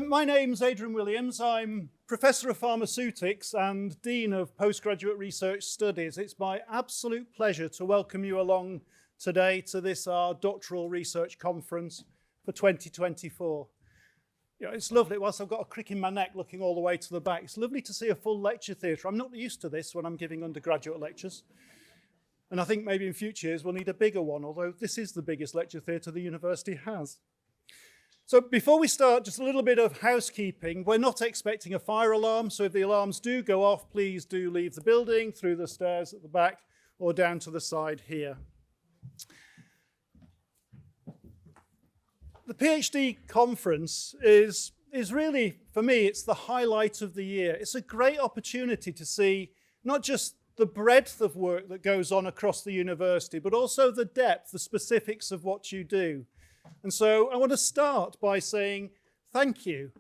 My name's Adrian Williams. I'm Professor of Pharmaceutics and Dean of Postgraduate Research Studies. It's my absolute pleasure to welcome you along today to this, our Doctoral Research Conference for 2024. It's lovely, whilst I've got a crick in my neck looking all the way to the back, it's lovely to see a full lecture theatre. I'm not used to this when I'm giving undergraduate lectures. And I think maybe in future years we'll need a bigger one, although this is the biggest lecture theatre the university has. So before we start, just a little bit of housekeeping. We're not expecting a fire alarm, so if the alarms do go off, please do leave the building through the stairs at the back or down to the side here. The PhD conference is really, for me, it's the highlight of the year. It's a great opportunity to see not just the breadth of work that goes on across the university, but also the depth, the specifics of what you do. And so I want to start by saying thank you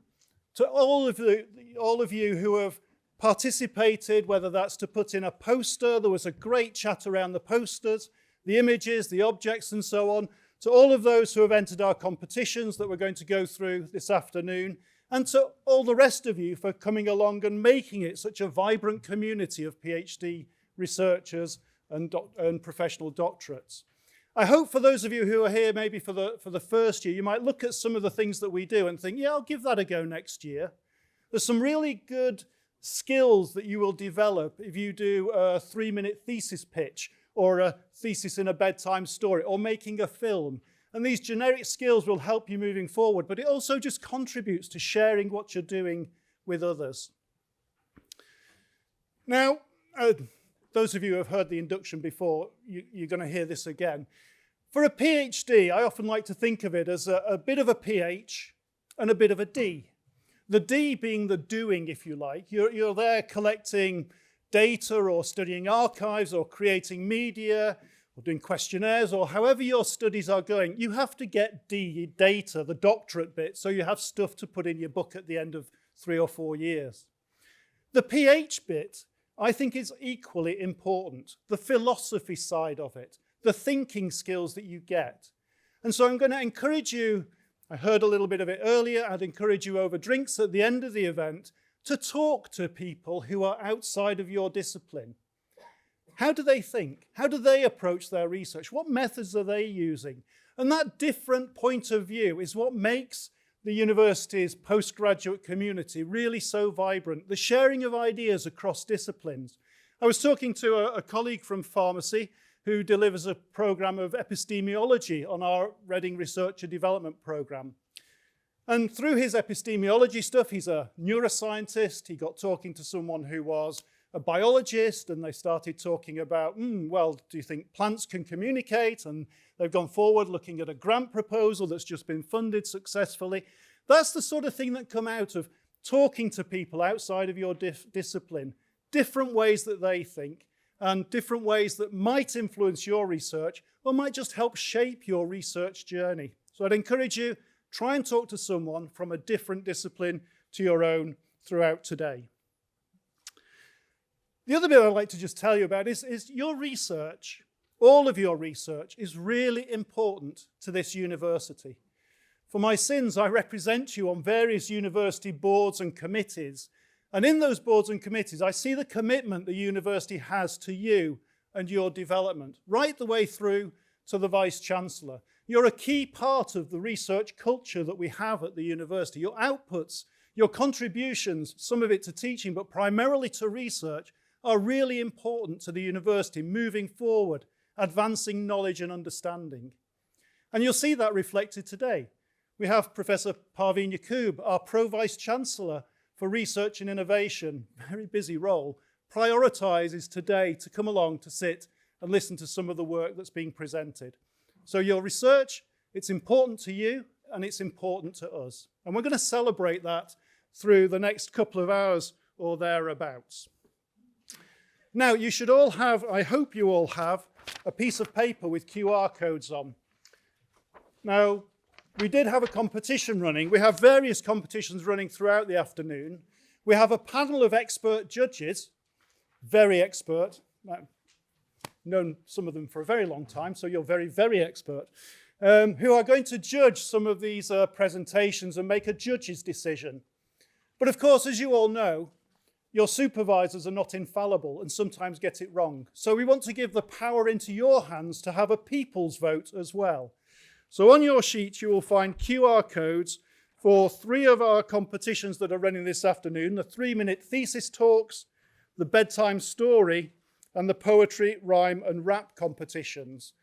to all of you who have participated, whether that's to put in a poster. There was a great chat around the posters, the images, the objects, and so on. To all of those who have entered our competitions that we're going to go through this afternoon, and to all the rest of you for coming along and making it such a vibrant community of PhD researchers and professional doctorates. I hope for those of you who are here maybe for the first year, you might look at some of the things that we do and think, yeah, I'll give that a go next year. There's some really good skills that you will develop if you do a 3-minute thesis pitch or a thesis in a bedtime story or making a film. And these generic skills will help you moving forward, but it also just contributes to sharing what you're doing with others. Now, those of you who have heard the induction before, you're going to hear this again. For a PhD, I often like to think of it as a bit of a PH and a bit of a D. The D being the doing, if you like. You're there collecting data or studying archives or creating media or doing questionnaires or however your studies are going. You have to get D, data, the doctorate bit, so you have stuff to put in your book at the end of 3 or 4 years. The PH bit, I think, is equally important, the philosophy side of it, the thinking skills that you get. And so I'm going to encourage you, I heard a little bit of it earlier, I'd encourage you over drinks at the end of the event to talk to people who are outside of your discipline. How do they think? How do they approach their research? What methods are they using? And that different point of view is what makes the university's postgraduate community really so vibrant, the sharing of ideas across disciplines. I was talking to a colleague from pharmacy who delivers a program of epistemology on our Reading Research and Development program. And through his epistemology stuff, he's a neuroscientist. He got talking to someone who was a biologist, and they started talking about, well, do you think plants can communicate? And they've gone forward looking at a grant proposal that's just been funded successfully. That's the sort of thing that come out of talking to people outside of your discipline, different ways that they think, and different ways that might influence your research or might just help shape your research journey. So I'd encourage you, try and talk to someone from a different discipline to your own throughout today. The other bit I'd like to just tell you about is your research, all of your research, is really important to this university. For my sins, I represent you on various university boards and committees. And in those boards and committees, I see the commitment the university has to you and your development, right the way through to the Vice-Chancellor. You're a key part of the research culture that we have at the university. Your outputs, your contributions, some of it to teaching, but primarily to research, are really important to the university moving forward, advancing knowledge and understanding. And you'll see that reflected today. We have Professor Parveen Yaqub, our Pro-Vice-Chancellor for Research and Innovation, very busy role, prioritises today to come along to sit and listen to some of the work that's being presented. So your research, it's important to you and it's important to us. And we're going to celebrate that through the next couple of hours or thereabouts. Now, you should all have, I hope you all have, a piece of paper with QR codes on. Now, we did have a competition running. We have various competitions running throughout the afternoon. We have a panel of expert judges, very expert. I've known some of them for a very long time, so you're very, very expert. who are going to judge some of these presentations and make a judge's decision. But of course, as you all know, your supervisors are not infallible and sometimes get it wrong. So we want to give the power into your hands to have a people's vote as well. So on your sheet, you will find QR codes for 3 of our competitions that are running this afternoon: the 3-minute thesis talks, the bedtime story, and the poetry, rhyme, and rap competitions.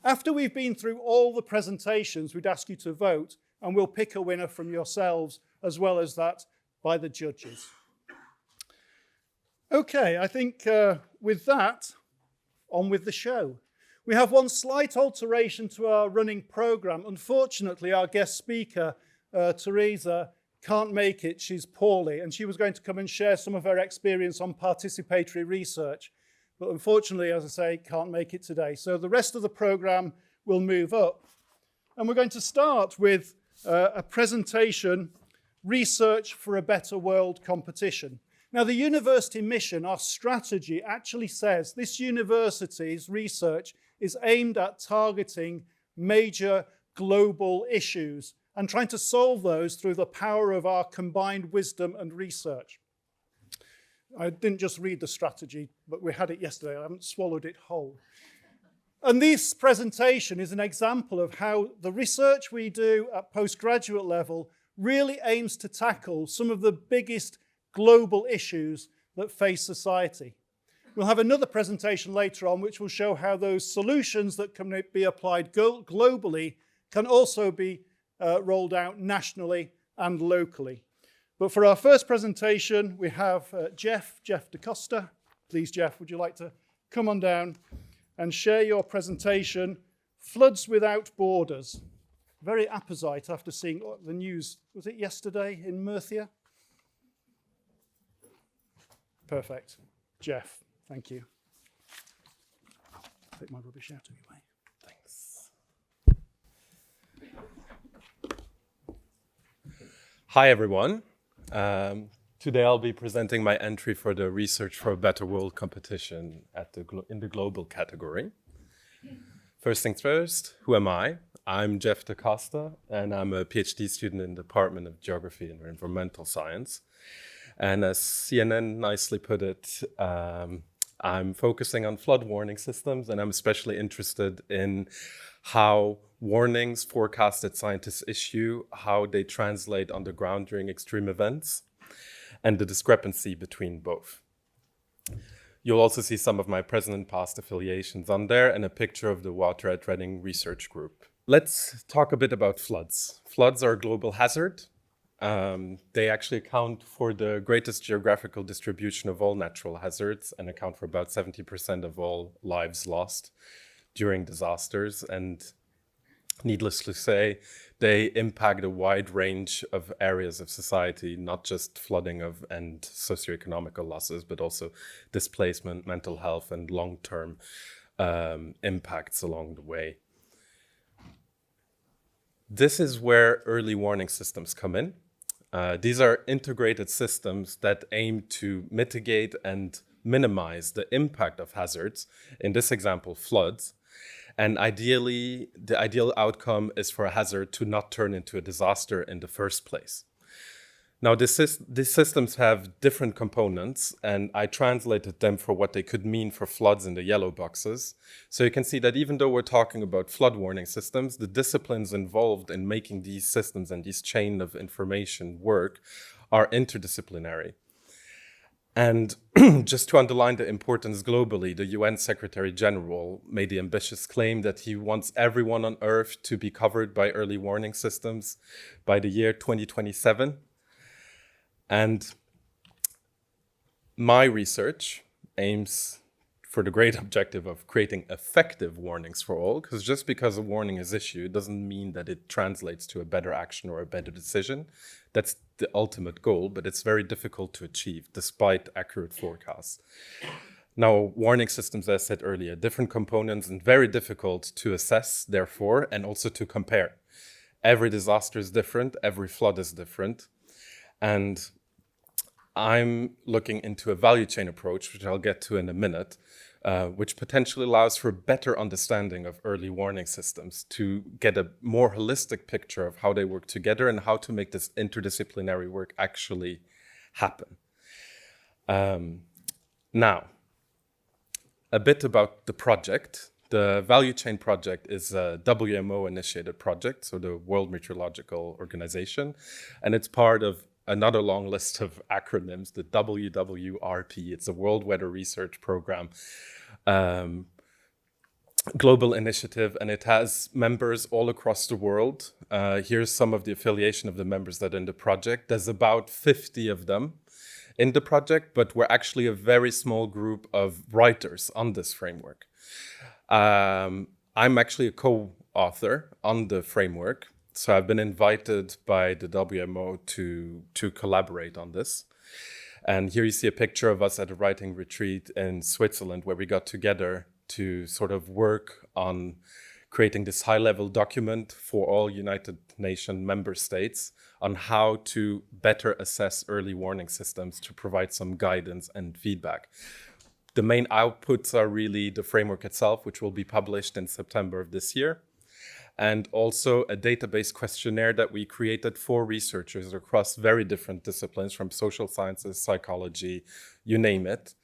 After we've been through all the presentations, we'd ask you to vote, and we'll pick a winner from yourselves, as well as that by the judges. Okay, I think with that, on with the show. We have one slight alteration to our running program. Unfortunately, our guest speaker, Teresa, can't make it. She's poorly, and she was going to come and share some of her experience on participatory research. But unfortunately, as I say, can't make it today. So the rest of the program will move up. And we're going to start with a presentation, Research for a Better World competition. Now, the university mission, our strategy, actually says this university's research is aimed at targeting major global issues and trying to solve those through the power of our combined wisdom and research. I didn't just read the strategy, but we had it yesterday. I haven't swallowed it whole. And this presentation is an example of how the research we do at postgraduate level really aims to tackle some of the biggest global issues that face society. We'll have another presentation later on which will show how those solutions that can be applied globally can also be rolled out nationally and locally. But for our first presentation, we have Jeff DaCosta. Please, Jeff, would you like to come on down and share your presentation, Floods Without Borders? Very apposite after seeing the news, was it yesterday in Murcia? Perfect. Jeff, thank you. Take my rubbish out of your way. Thanks. Hi, everyone. Today I'll be presenting my entry for the Research for a Better World competition in the global category. First things first, who am I? I'm Jeff DaCosta, and I'm a PhD student in the Department of Geography and Environmental Science. And as CNN nicely put it, I'm focusing on flood warning systems, and I'm especially interested in how warnings forecasted scientists issue, how they translate on the ground during extreme events, and the discrepancy between both. You'll also see some of my present and past affiliations on there and a picture of the Water at Reading Research Group. Let's talk a bit about floods. Floods are a global hazard. They actually account for the greatest geographical distribution of all natural hazards and account for about 70% of all lives lost during disasters. And needless to say, they impact a wide range of areas of society, not just flooding and socioeconomical losses, but also displacement, mental health, and long-term impacts along the way. This is where early warning systems come in. These are integrated systems that aim to mitigate and minimize the impact of hazards, in this example, floods. And ideally, the ideal outcome is for a hazard to not turn into a disaster in the first place. Now, these systems have different components, and I translated them for what they could mean for floods in the yellow boxes. So you can see that even though we're talking about flood warning systems, the disciplines involved in making these systems and these chain of information work are interdisciplinary. And just to underline the importance globally, the UN Secretary General made the ambitious claim that he wants everyone on Earth to be covered by early warning systems by the year 2027. And my research aims for the great objective of creating effective warnings for all, because just because a warning is issued doesn't mean that it translates to a better action or a better decision. That's the ultimate goal, but it's very difficult to achieve despite accurate forecasts. Now, warning systems, as I said earlier, different components and very difficult to assess, therefore, and also to compare. Every disaster is different, every flood is different. And I'm looking into a value chain approach, which I'll get to in a minute, which potentially allows for better understanding of early warning systems to get a more holistic picture of how they work together and how to make this interdisciplinary work actually happen. Now, a bit about the project. The Value Chain Project is a WMO-initiated project, so the World Meteorological Organization, and it's part of another long list of acronyms, the WWRP. It's a World Weather Research Program, global initiative, and it has members all across the world. Here's some of the affiliation of the members that are in the project. There's about 50 of them in the project, but we're actually a very small group of writers on this framework. I'm actually a co-author on the framework, so I've been invited by the WMO to collaborate on this. And here you see a picture of us at a writing retreat in Switzerland, where we got together to sort of work on creating this high-level document for all United Nations member states on how to better assess early warning systems to provide some guidance and feedback. The main outputs are really the framework itself, which will be published in September of this year, and also a database questionnaire that we created for researchers across very different disciplines, from social sciences, psychology, you name it,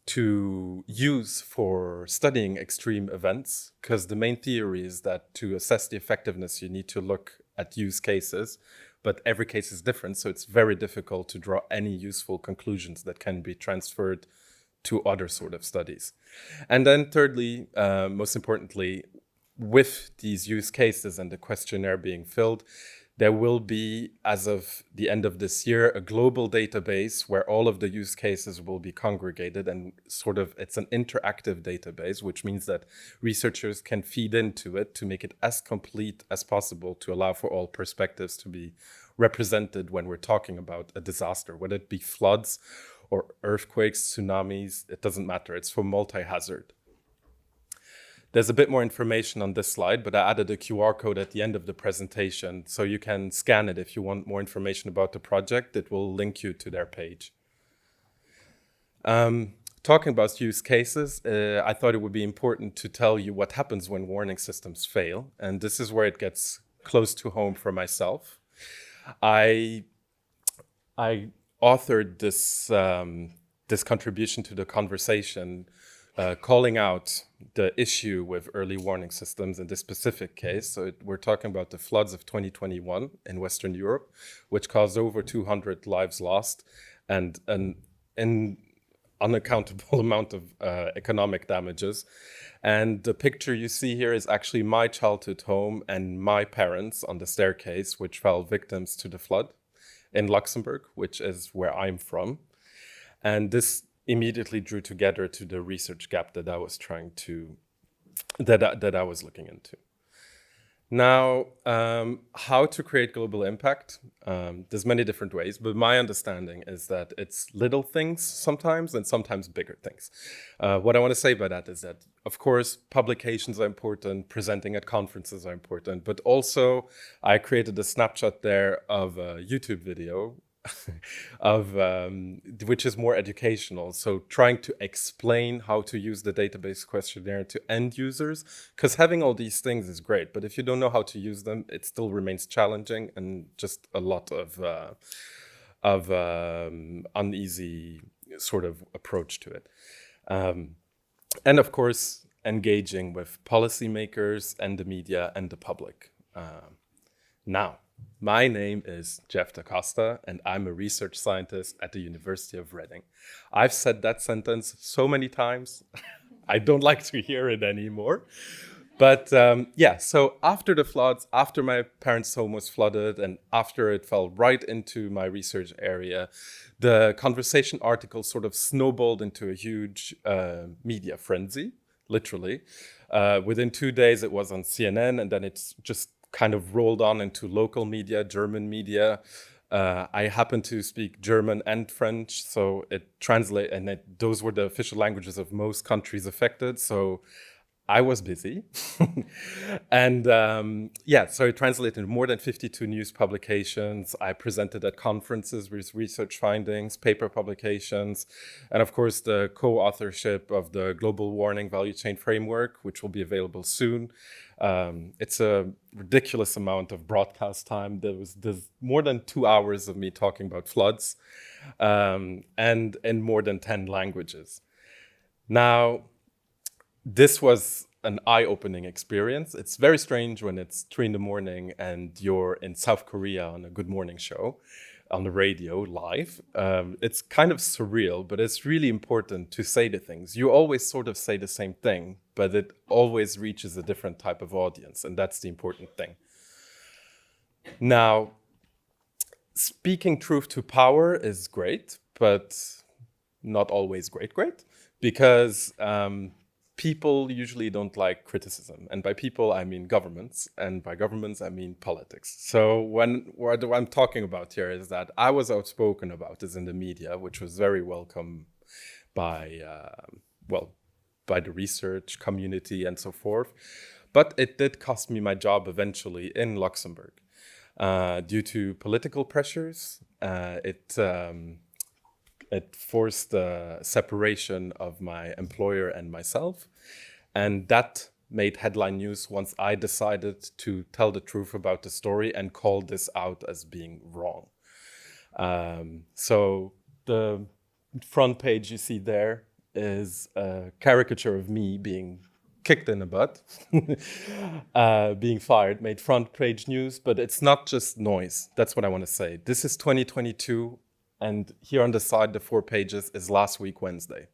to use for studying extreme events, because the main theory is that to assess the effectiveness, you need to look at use cases, but every case is different, so it's very difficult to draw any useful conclusions that can be transferred to other sort of studies. And then thirdly, most importantly, with these use cases and the questionnaire being filled, there will be, as of the end of this year, a global database where all of the use cases will be congregated, and sort of it's an interactive database, which means that researchers can feed into it to make it as complete as possible to allow for all perspectives to be represented when we're talking about a disaster, whether it be floods or earthquakes, tsunamis, it doesn't matter, it's for multi-hazard. There's a bit more information on this slide, but I added a QR code at the end of the presentation, so you can scan it if you want more information about the project. It will link you to their page. Talking about use cases, I thought it would be important to tell you what happens when warning systems fail, and this is where it gets close to home for myself. I authored this contribution to the conversation, calling out the issue with early warning systems in this specific case. So we're talking about the floods of 2021 in Western Europe, which caused over 200 lives lost and an unaccountable amount of economic damages. And the picture you see here is actually my childhood home and my parents on the staircase, which fell victims to the flood in Luxembourg, which is where I'm from. And this immediately drew together to the research gap that I was that I was looking into. Now, how to create global impact? There's many different ways, but my understanding is that it's little things sometimes and sometimes bigger things. What I want to say by that is that, of course, publications are important, presenting at conferences are important, but also I created a snapshot there of a YouTube video of which is more educational, so trying to explain how to use the database questionnaire to end users, because having all these things is great, but if you don't know how to use them, it still remains challenging and just a lot of uneasy sort of approach to it. And of course, engaging with policymakers and the media and the public. Now, my name is Jeff Da Costa, and I'm a research scientist at the University of Reading. I've said that sentence so many times, I don't like to hear it anymore. But yeah, so after the floods, after my parents' home was flooded, and after it fell right into my research area, the conversation article sort of snowballed into a huge media frenzy, literally. Within 2 days, it was on CNN, and then it's just kind of rolled on into local media, German media. I happen to speak German and French, so it translates, and those were the official languages of most countries affected. So I was busy. And so I translated more than 52 news publications. I presented at conferences with research findings, paper publications, and of course the co-authorship of the Global Warming Value Chain Framework, which will be available soon. It's a ridiculous amount of broadcast time. There's more than 2 hours of me talking about floods, and in more than 10 languages. Now, this was an eye-opening experience. It's very strange when it's 3 a.m. and you're in South Korea on a Good Morning show on the radio live. It's kind of surreal, but it's really important to say the things. You always sort of say the same thing, but it always reaches a different type of audience, and that's the important thing. Now, speaking truth to power is great, but not always great, because people usually don't like criticism. And by people, I mean governments. And by governments, I mean politics. So what I'm talking about here is that I was outspoken about this in the media, which was very welcome by the research community and so forth. But it did cost me my job eventually in Luxembourg. Due to political pressures, it forced the separation of my employer and myself. And that made headline news once I decided to tell the truth about the story and call this out as being wrong. So the front page you see there is a caricature of me being kicked in the butt, being fired, made front page news, but it's not just noise. That's what I want to say. This is 2022. And here on the side, the 4 pages is last week, Wednesday.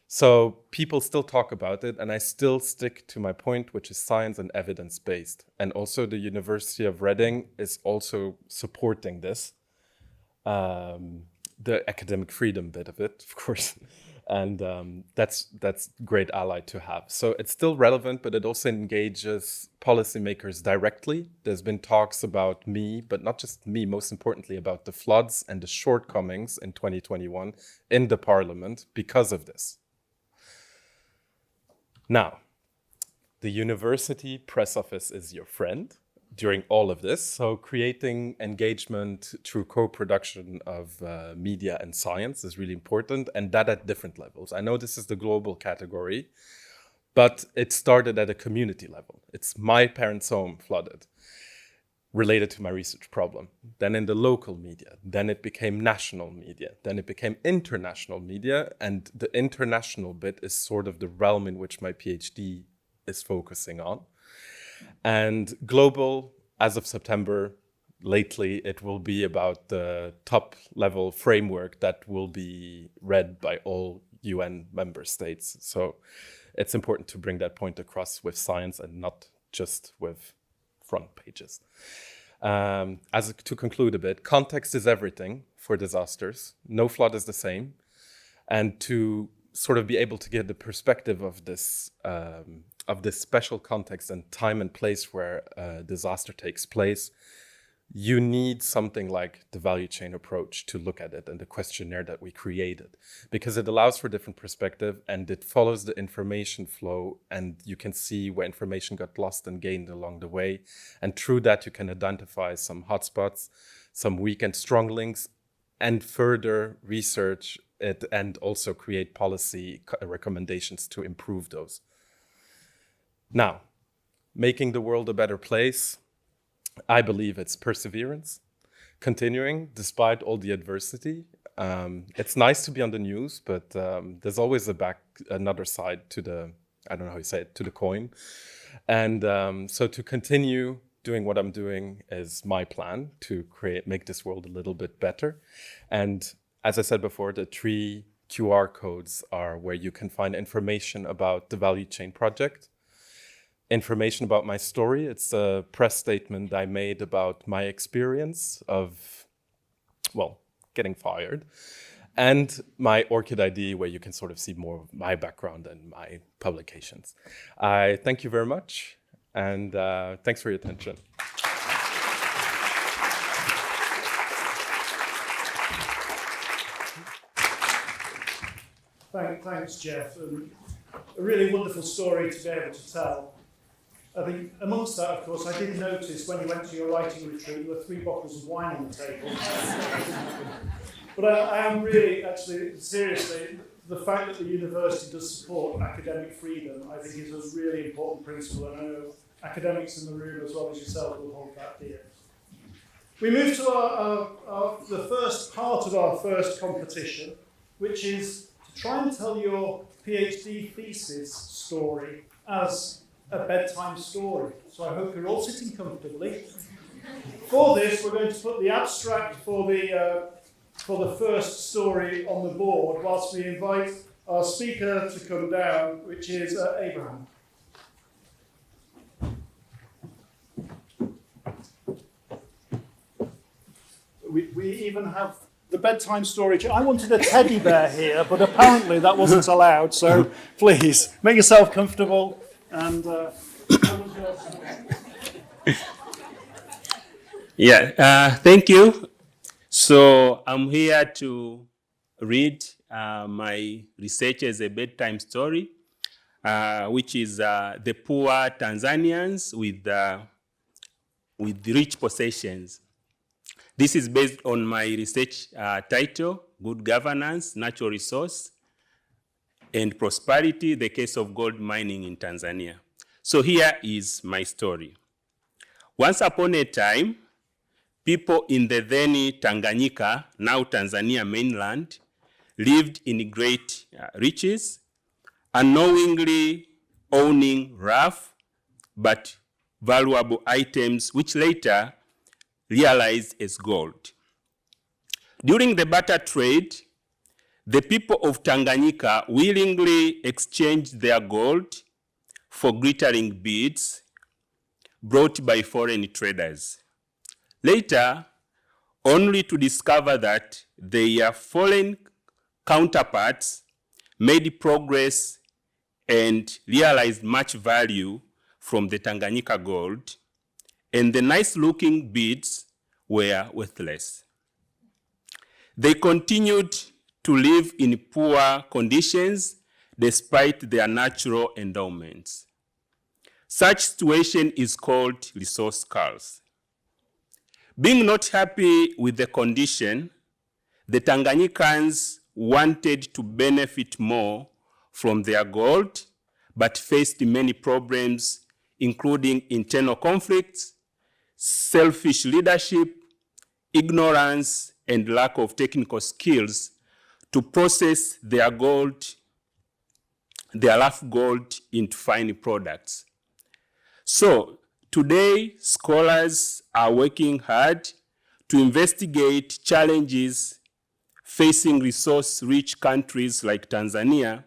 So people still talk about it, and I still stick to my point, which is science and evidence-based. And also the University of Reading is also supporting this, the academic freedom bit of it, of course. And that's great ally to have. So it's still relevant, but it also engages policymakers directly. There's been talks about me, but not just me, most importantly about the floods and the shortcomings in 2021 in the parliament because of this. Now, the university press office is your friend during all of this. So creating engagement through co-production of media and science is really important, and that at different levels. I know this is the global category, but it started at a community level. It's my parents' home flooded, related to my research problem. Then in the local media, then it became national media, then it became international media, and the international bit is sort of the realm in which my PhD is focusing on. And global, as of September, lately, it will be about the top level framework that will be read by all UN member states. So it's important to bring that point across with science and not just with front pages. To conclude a bit, context is everything for disasters. No flood is the same. And to sort of be able to get the perspective of this special context and time and place where a disaster takes place, you need something like the value chain approach to look at it and the questionnaire that we created, because it allows for different perspective and it follows the information flow, and you can see where information got lost and gained along the way. And through that, you can identify some hotspots, some weak and strong links, and further research it and also create policy recommendations to improve those. Now, making the world a better place, I believe it's perseverance, continuing despite all the adversity. It's nice to be on the news, but there's always another side to the, I don't know how you say it, to the coin. And so to continue doing what I'm doing is my plan to make this world a little bit better. And as I said before, the 3 QR codes are where you can find information about the Value Chain Project, information about my story. It's a press statement I made about my experience of, getting fired, and my ORCID ID, where you can sort of see more of my background and my publications. I thank you very much, and thanks for your attention. Thanks, Jeff. a really wonderful story to be able to tell. I think amongst that, of course, I did notice when you went to your writing retreat, there were 3 bottles of wine on the table. But I am really, actually, seriously, the fact that the university does support academic freedom, I think is a really important principle, and I know academics in the room as well as yourself will hold that dear. We move to the first part of our first competition, which is to try and tell your PhD thesis story as a bedtime story. So I hope you're all sitting comfortably. For this, we're going to put the abstract for the first story on the board, whilst we invite our speaker to come down, which is Abraham. We even have the bedtime story. I wanted a teddy bear here, but apparently that wasn't allowed, so please, make yourself comfortable and... Thank you. So I'm here to read my research as a bedtime story, which is the poor Tanzanians with rich possessions. This is based on my research title, Good Governance, Natural Resource, and Prosperity, the Case of Gold Mining in Tanzania. So here is my story. Once upon a time, people in the then Tanganyika, now Tanzania mainland, lived in great riches, unknowingly owning rough but valuable items which later realized as gold. During the barter trade, the people of Tanganyika willingly exchanged their gold for glittering beads brought by foreign traders. Later, only to discover that their foreign counterparts made progress and realized much value from the Tanganyika gold, and the nice-looking beads were worthless. They continued to live in poor conditions despite their natural endowments. Such situation is called resource curse. Being not happy with the condition, the Tanganyikans wanted to benefit more from their gold, but faced many problems, including internal conflicts, selfish leadership, ignorance, and lack of technical skills to process their rough gold into fine products. So today, scholars are working hard to investigate challenges facing resource-rich countries like Tanzania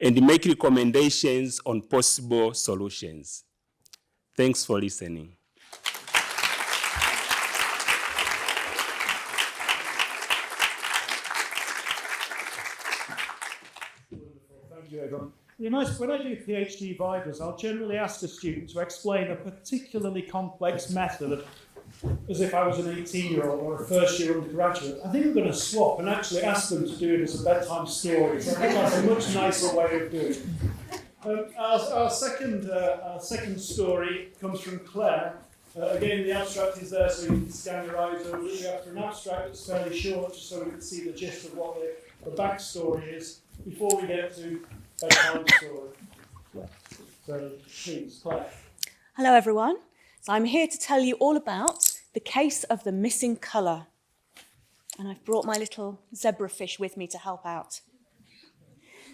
and make recommendations on possible solutions. Thanks for listening. Thank you, everyone. You know, when I do PhD vivas, I'll generally ask the student to explain a particularly complex method as if I was an 18-year-old or a first-year undergraduate. I think I'm going to swap and actually ask them to do it as a bedtime story. So I think that's a much nicer way of doing it. Our second story comes from Claire. Again, the abstract is there, so you can scan your eyes over it. We have an abstract that's fairly short, just so we can see the gist of what the backstory is before we get to bedtime story. So, please, Claire. Hello, everyone. So I'm here to tell you all about the case of the missing colour. And I've brought my little zebrafish with me to help out.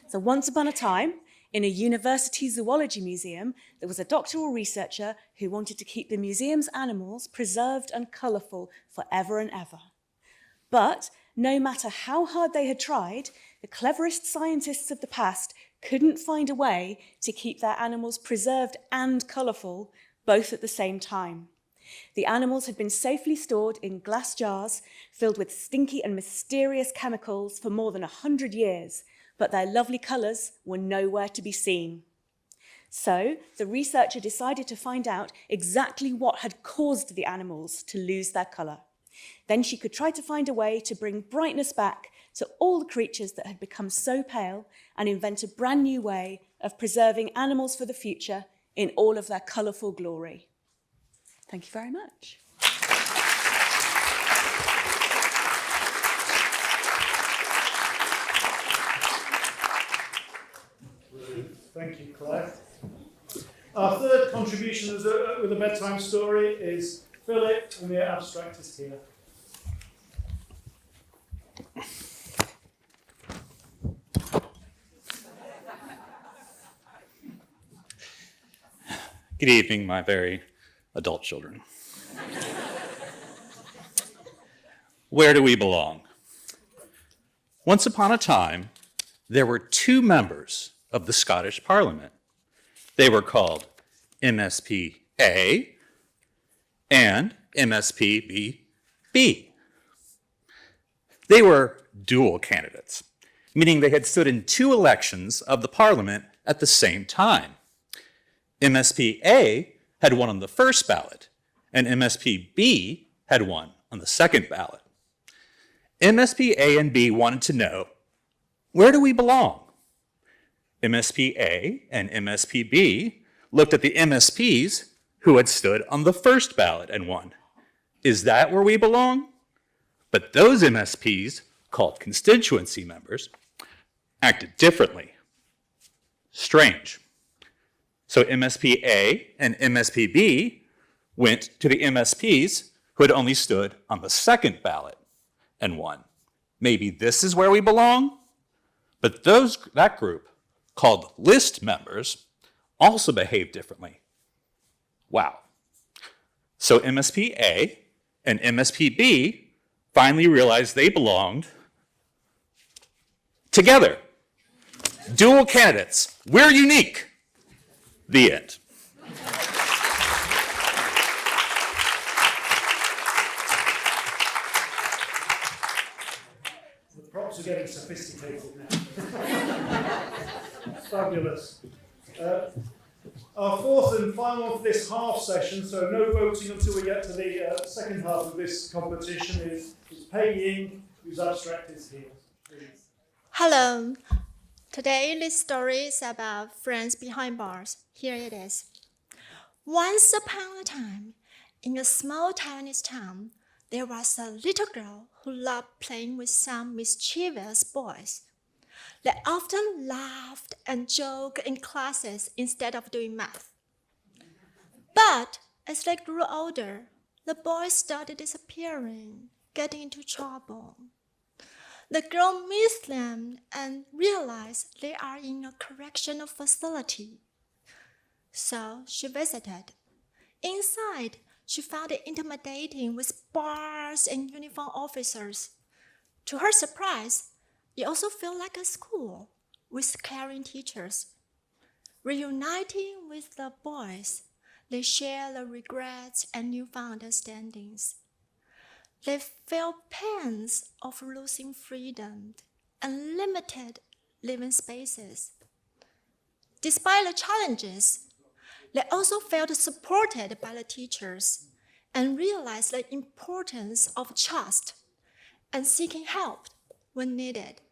So once upon a time, in a university zoology museum, there was a doctoral researcher who wanted to keep the museum's animals preserved and colourful forever and ever. But no matter how hard they had tried, the cleverest scientists of the past couldn't find a way to keep their animals preserved and colourful both at the same time. The animals had been safely stored in glass jars filled with stinky and mysterious chemicals for more than 100 years, but their lovely colours were nowhere to be seen. So the researcher decided to find out exactly what had caused the animals to lose their colour. Then she could try to find a way to bring brightness back to all the creatures that had become so pale and invent a brand new way of preserving animals for the future in all of their colourful glory. Thank you very much. Thank you, Claire. Our third contribution with a bedtime story is Philip, and the abstract is here. Good evening, my very adult children. Where do we belong? Once upon a time, there were two members of the Scottish Parliament. They were called MSP-A and MSP-B. They were dual candidates, meaning they had stood in two elections of the Parliament at the same time. MSP-A had won on the first ballot, and MSP-B had won on the second ballot. MSP-A and B wanted to know, where do we belong? MSP-A and MSP-B looked at the MSPs who had stood on the first ballot and won. Is that where we belong? But those MSPs, called constituency members, acted differently. Strange. So MSP-A and MSP-B went to the MSPs who had only stood on the second ballot and won. Maybe this is where we belong? But that group, called list members, also behaved differently. Wow. So MSP-A and MSP-B finally realized they belonged together. Dual candidates. We're unique. The end. The props are getting sophisticated now. Fabulous. Our fourth and final for this half session, so no voting until we get to the second half of this competition, is Pei Ying, whose abstract is here. Please. Hello. Today, this story is about friends behind bars. Here it is. Once upon a time, in a small Chinese town, there was a little girl who loved playing with some mischievous boys. They often laughed and joked in classes instead of doing math. But as they grew older, the boys started disappearing, getting into trouble. The girl missed them and realized they are in a correctional facility. So she visited. Inside, she found it intimidating with bars and uniformed officers. To her surprise, it also felt like a school with caring teachers. Reuniting with the boys, they share the regrets and newfound understandings. They felt pains of losing freedom and limited living spaces. Despite the challenges, they also felt supported by the teachers and realized the importance of trust and seeking help when needed.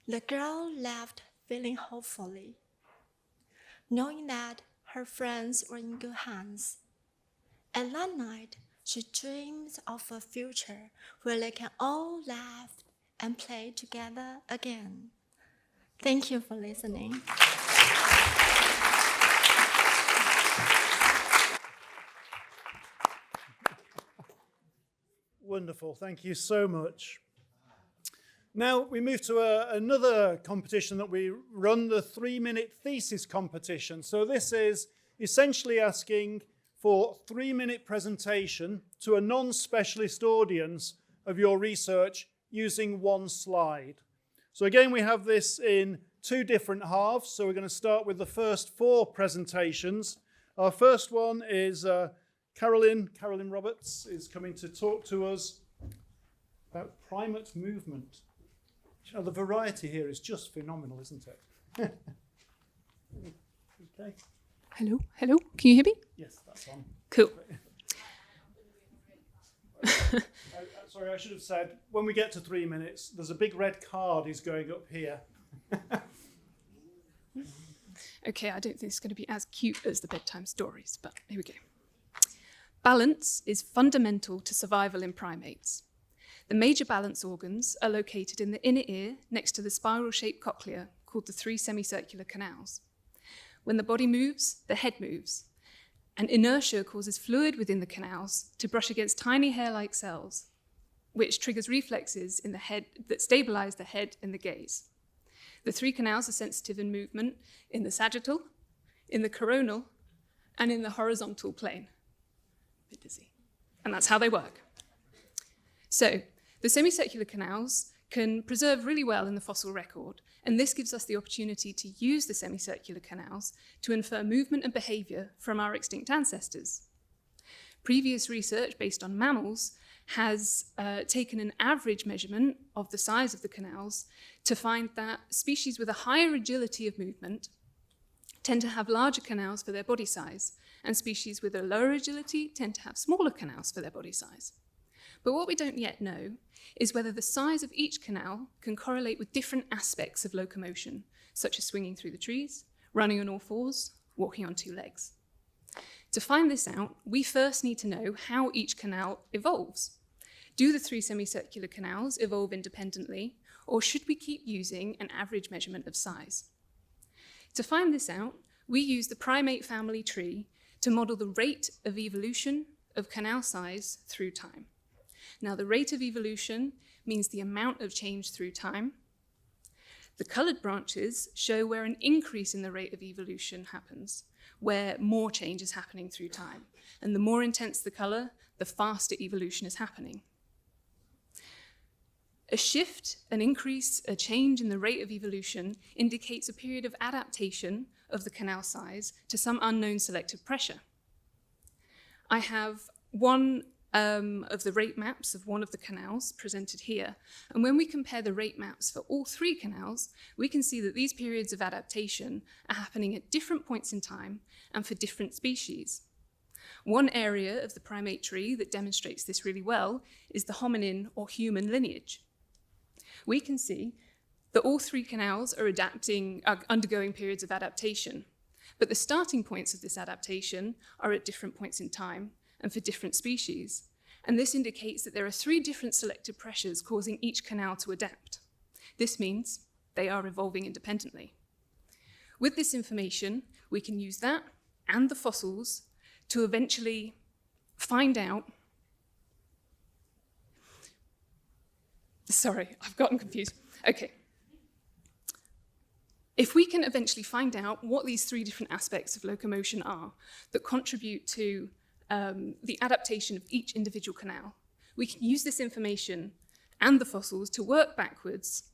The girl left feeling hopefully, knowing that her friends were in good hands. At that night, she dreams of a future where they can all laugh and play together again. Thank you for listening. Wonderful, thank you so much. Now we move to another competition that we run, the 3-minute thesis competition. So this is essentially asking for 3-minute presentation to a non-specialist audience of your research using one slide. So again, we have this in 2 different halves. So we're going to start with the first 4 presentations. Our first one is Carolyn Roberts is coming to talk to us about primate movement. You know, the variety here is just phenomenal, isn't it? Okay. Hello, can you hear me? Yes, that's on. Cool. Sorry, I should have said, when we get to 3 minutes, there's a big red card is going up here. Okay, I don't think it's going to be as cute as the bedtime stories, but here we go. Balance is fundamental to survival in primates. The major balance organs are located in the inner ear next to the spiral-shaped cochlea called the 3 semicircular canals. When the body moves, the head moves, and inertia causes fluid within the canals to brush against tiny hair-like cells, which triggers reflexes in the head that stabilize the head and the gaze. The 3 canals are sensitive in movement in the sagittal, in the coronal, and in the horizontal plane. A bit dizzy. And that's how they work. So, the semicircular canals can preserve really well in the fossil record, and this gives us the opportunity to use the semicircular canals to infer movement and behavior from our extinct ancestors. Previous research based on mammals has taken an average measurement of the size of the canals to find that species with a higher agility of movement tend to have larger canals for their body size, and species with a lower agility tend to have smaller canals for their body size. But what we don't yet know is whether the size of each canal can correlate with different aspects of locomotion, such as swinging through the trees, running on all fours, walking on 2 legs. To find this out, we first need to know how each canal evolves. Do the 3 semicircular canals evolve independently, or should we keep using an average measurement of size? To find this out, we use the primate family tree to model the rate of evolution of canal size through time. Now, the rate of evolution means the amount of change through time. The colored branches show where an increase in the rate of evolution happens, where more change is happening through time. And the more intense the color, the faster evolution is happening. A shift, an increase, a change in the rate of evolution indicates a period of adaptation of the canal size to some unknown selective pressure. I have one of the rate maps of one of the canals presented here. And when we compare the rate maps for all 3 canals, we can see that these periods of adaptation are happening at different points in time and for different species. One area of the primate tree that demonstrates this really well is the hominin or human lineage. We can see that all 3 canals are undergoing periods of adaptation, but the starting points of this adaptation are at different points in time and for different species. And this indicates that there are 3 different selective pressures causing each canal to adapt. This means they are evolving independently. With this information, we can use that and the fossils to eventually find out. Sorry, I've gotten confused. Okay. If we can eventually find out what these 3 different aspects of locomotion are that contribute to the adaptation of each individual canal, we can use this information and the fossils to work backwards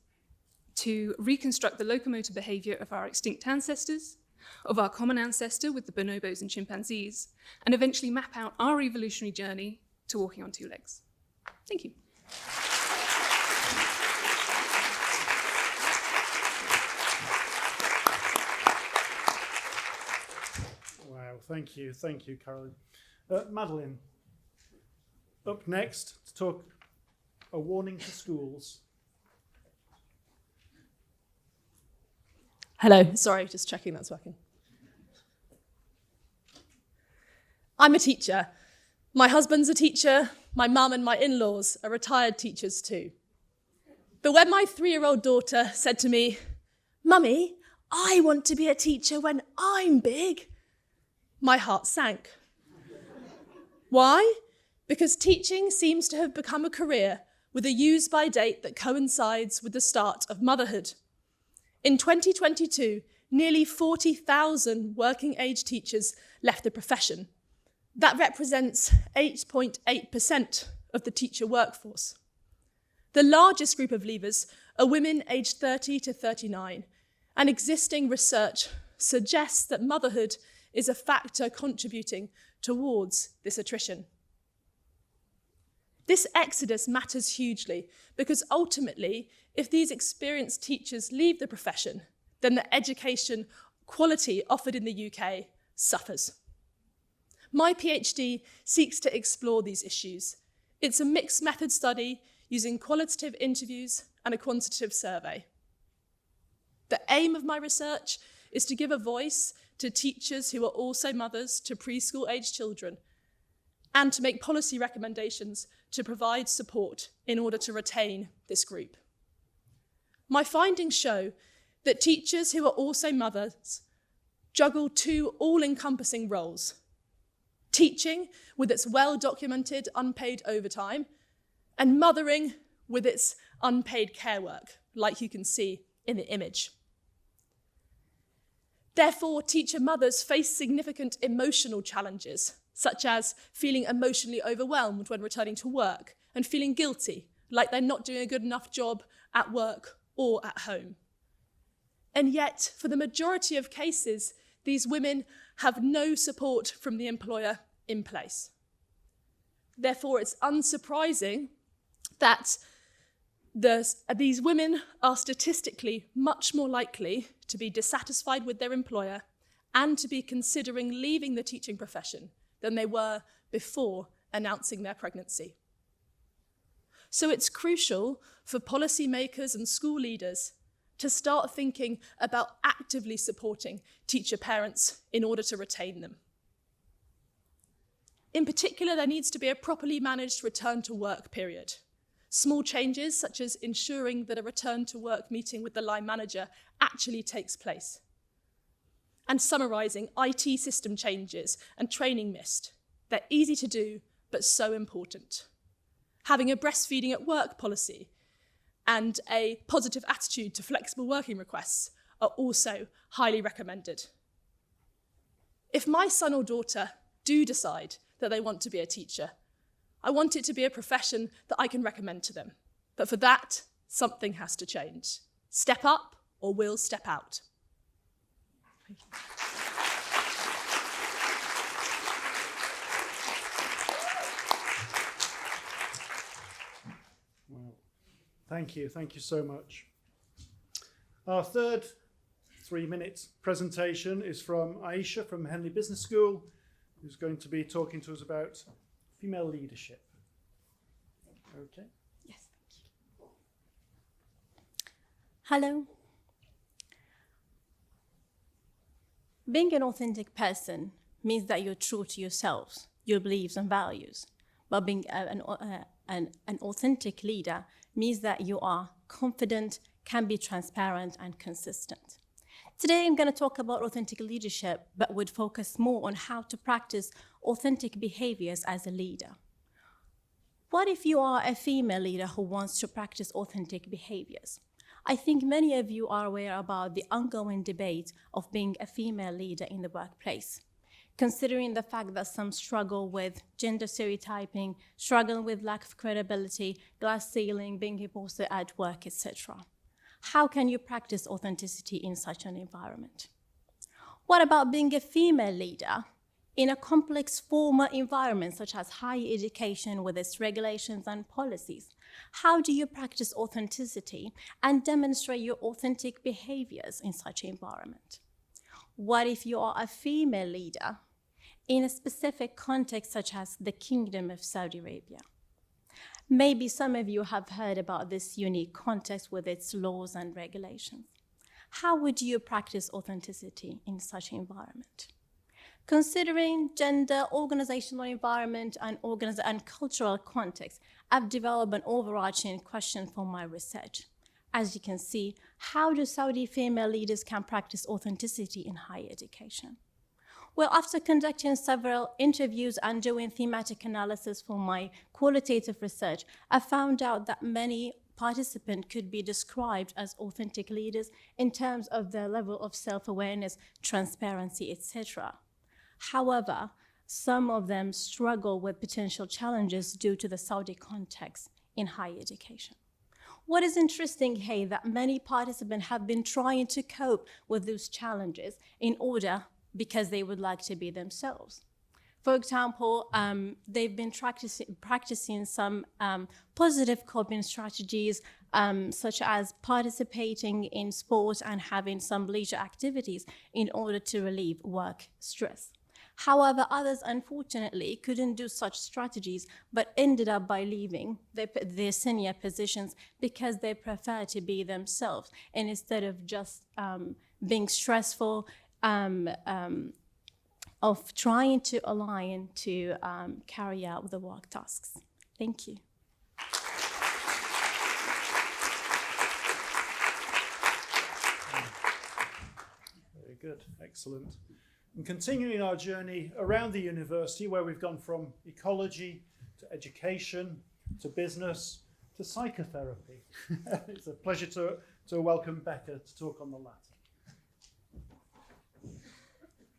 to reconstruct the locomotor behavior of our extinct ancestors, of our common ancestor with the bonobos and chimpanzees, and eventually map out our evolutionary journey to walking on 2 legs. Thank you. Wow, thank you, Carolyn. Madeline, up next to talk a warning to schools. Hello, sorry, just checking that's working. I'm a teacher. My husband's a teacher. My mum and my in-laws are retired teachers too. But when my 3-year-old daughter said to me, "Mummy, I want to be a teacher when I'm big," my heart sank. Why? Because teaching seems to have become a career with a use-by date that coincides with the start of motherhood. In 2022, nearly 40,000 working-age teachers left the profession. That represents 8.8% of the teacher workforce. The largest group of leavers are women aged 30 to 39, and existing research suggests that motherhood is a factor contributing towards this attrition. This exodus matters hugely because ultimately, if these experienced teachers leave the profession, then the education quality offered in the UK suffers. My PhD seeks to explore these issues. It's a mixed method study using qualitative interviews and a quantitative survey. The aim of my research is to give a voice to teachers who are also mothers to preschool-aged children and to make policy recommendations to provide support in order to retain this group. My findings show that teachers who are also mothers juggle two all-encompassing roles: teaching with its well-documented unpaid overtime, and mothering with its unpaid care work, like you can see in the image. Therefore, teacher mothers face significant emotional challenges, such as feeling emotionally overwhelmed when returning to work and feeling guilty, like they're not doing a good enough job at work or at home. And yet, for the majority of cases, these women have no support from the employer in place. Therefore, it's unsurprising that these women are statistically much more likely to be dissatisfied with their employer and to be considering leaving the teaching profession than they were before announcing their pregnancy. So it's crucial for policymakers and school leaders to start thinking about actively supporting teacher parents in order to retain them. In particular, there needs to be a properly managed return to work period. Small changes, such as ensuring that a return to work meeting with the line manager actually takes place. And summarising IT system changes and training missed. They're easy to do, but so important. Having a breastfeeding at work policy and a positive attitude to flexible working requests are also highly recommended. If my son or daughter do decide that they want to be a teacher, I want it to be a profession that I can recommend to them. But for that, something has to change. Step up or we'll step out. Thank you. Thank you so much. Our third 3-minute presentation is from Aisha from Henley Business School, who's going to be talking to us about female leadership. Okay. Yes, thank you. Hello. Being an authentic person means that you're true to yourselves, your beliefs and values. But being an authentic leader means that you are confident, can be transparent and consistent. Today, I'm going to talk about authentic leadership, but would focus more on how to practice authentic behaviors as a leader. What if you are a female leader who wants to practice authentic behaviors? I think many of you are aware about the ongoing debate of being a female leader in the workplace, considering the fact that some struggle with gender stereotyping, struggle with lack of credibility, glass ceiling, being imposed at work, etc. How can you practice authenticity in such an environment? What about being a female leader in a complex formal environment such as higher education with its regulations and policies? How do you practice authenticity and demonstrate your authentic behaviors in such an environment? What if you are a female leader in a specific context such as the Kingdom of Saudi Arabia? Maybe some of you have heard about this unique context with its laws and regulations. How would you practice authenticity in such an environment? Considering gender, organizational environment, and cultural context, I've developed an overarching question for my research. As you can see, how do Saudi female leaders can practice authenticity in higher education? Well, after conducting several interviews and doing thematic analysis for my qualitative research, I found out that many participants could be described as authentic leaders in terms of their level of self-awareness, transparency, etc. However, some of them struggle with potential challenges due to the Saudi context in higher education. What is interesting here that many participants have been trying to cope with those challenges because they would like to be themselves. For example, they've been practicing some positive coping strategies, such as participating in sports and having some leisure activities in order to relieve work stress. However, others unfortunately couldn't do such strategies, but ended up by leaving their senior positions because they prefer to be themselves, and instead of just being stressful, of trying to align to carry out the work tasks. Thank you. Very good, excellent. And continuing our journey around the university, where we've gone from ecology to education to business to psychotherapy. It's a pleasure to welcome Becca to talk on the latter.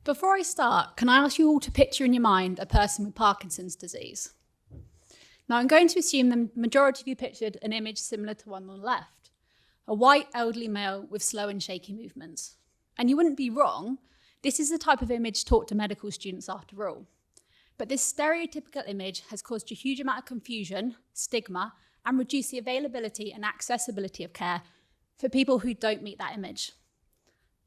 Before I start, can I ask you all to picture in your mind a person with Parkinson's disease? Now, I'm going to assume the majority of you pictured an image similar to one on the left, a white elderly male with slow and shaky movements. And you wouldn't be wrong, this is the type of image taught to medical students after all. But this stereotypical image has caused a huge amount of confusion, stigma, and reduced the availability and accessibility of care for people who don't meet that image.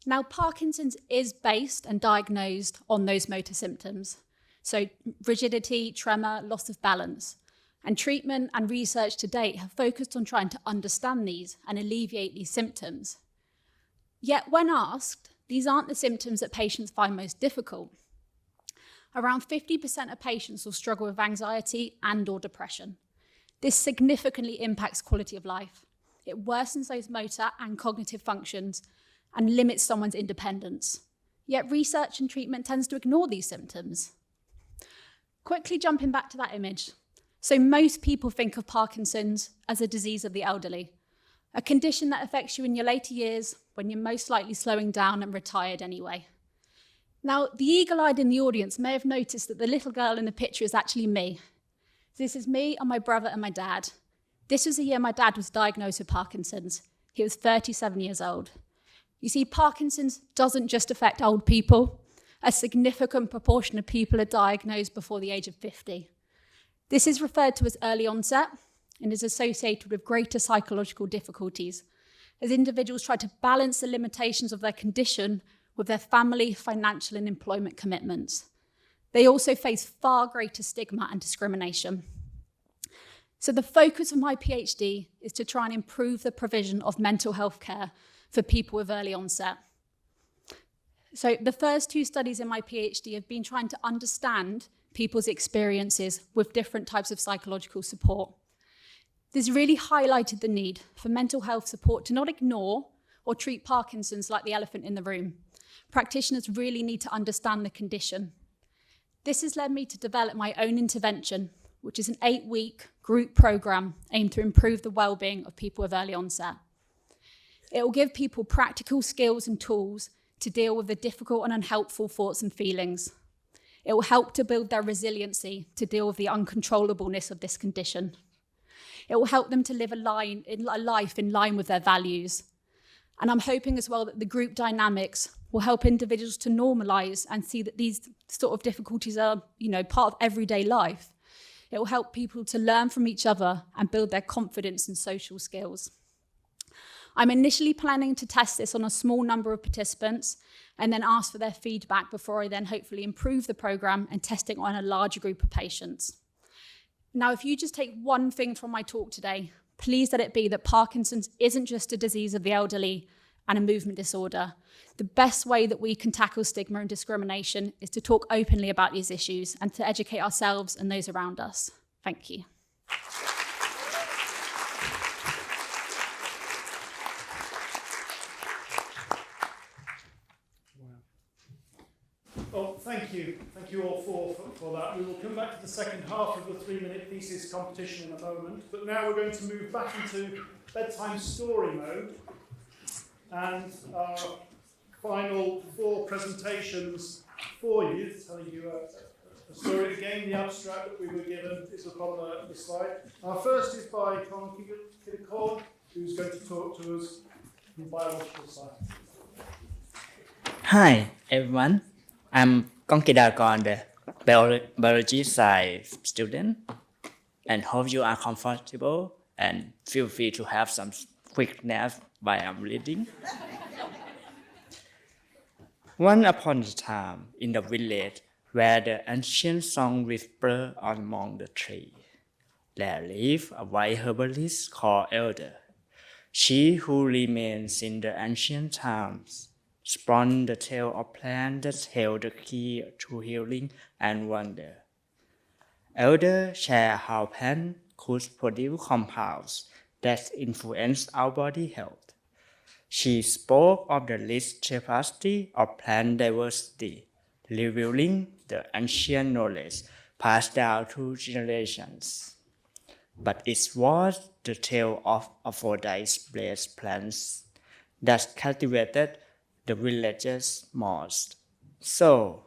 Now, Parkinson's is based and diagnosed on those motor symptoms, so rigidity, tremor, loss of balance. And treatment and research to date have focused on trying to understand these and alleviate these symptoms. Yet when asked, these aren't the symptoms that patients find most difficult. Around 50% of patients will struggle with anxiety and/or depression. This significantly impacts quality of life. It worsens those motor and cognitive functions and limits someone's independence. Yet research and treatment tends to ignore these symptoms. Quickly jumping back to that image. So most people think of Parkinson's as a disease of the elderly, a condition that affects you in your later years when you're most likely slowing down and retired anyway. Now, the eagle-eyed in the audience may have noticed that the little girl in the picture is actually me. This is me and my brother and my dad. This was the year my dad was diagnosed with Parkinson's. He was 37 years old. You see, Parkinson's doesn't just affect old people. A significant proportion of people are diagnosed before the age of 50. This is referred to as early onset and is associated with greater psychological difficulties as individuals try to balance the limitations of their condition with their family, financial, and employment commitments. They also face far greater stigma and discrimination. So the focus of my PhD is to try and improve the provision of mental health care for people with early onset. So the first two studies in my PhD have been trying to understand people's experiences with different types of psychological support. This really highlighted the need for mental health support to not ignore or treat Parkinson's like the elephant in the room. Practitioners really need to understand the condition. This has led me to develop my own intervention, which is an 8-week group program aimed to improve the well-being of people with early onset. It will give people practical skills and tools to deal with the difficult and unhelpful thoughts and feelings. It will help to build their resiliency to deal with the uncontrollableness of this condition. It will help them to live a life in line with their values. And I'm hoping as well that the group dynamics will help individuals to normalize and see that these sort of difficulties are, part of everyday life. It will help people to learn from each other and build their confidence and social skills. I'm initially planning to test this on a small number of participants and then ask for their feedback before I then hopefully improve the program and test it on a larger group of patients. Now, if you just take one thing from my talk today, please let it be that Parkinson's isn't just a disease of the elderly and a movement disorder. The best way that we can tackle stigma and discrimination is to talk openly about these issues and to educate ourselves and those around us. Thank you. Well, thank you. Thank you all for that. We will come back to the second half of the 3-minute thesis competition in a moment. But now we're going to move back into bedtime story mode. And our final 4 presentations for you, telling you a story. Again, the abstract that we were given is up on the slide. Our first is by Con Kidacor, who's going to talk to us from biological science. Hi, everyone. I'm Konkidakon, the biology science student, and hope you are comfortable and feel free to have some quick naps while I'm reading. Once upon a time, in the village, where the ancient song whisper among the trees. There lived a white herbalist called Elder. She who remains in the ancient times spun the tale of plants that held the key to healing and wonder. Elder shared how plants could produce compounds that influence our body health. She spoke of the rich tapestry of plant diversity, revealing the ancient knowledge passed down through generations. But it was the tale of Aphrodite-blessed plants that captivated the villagers most. So,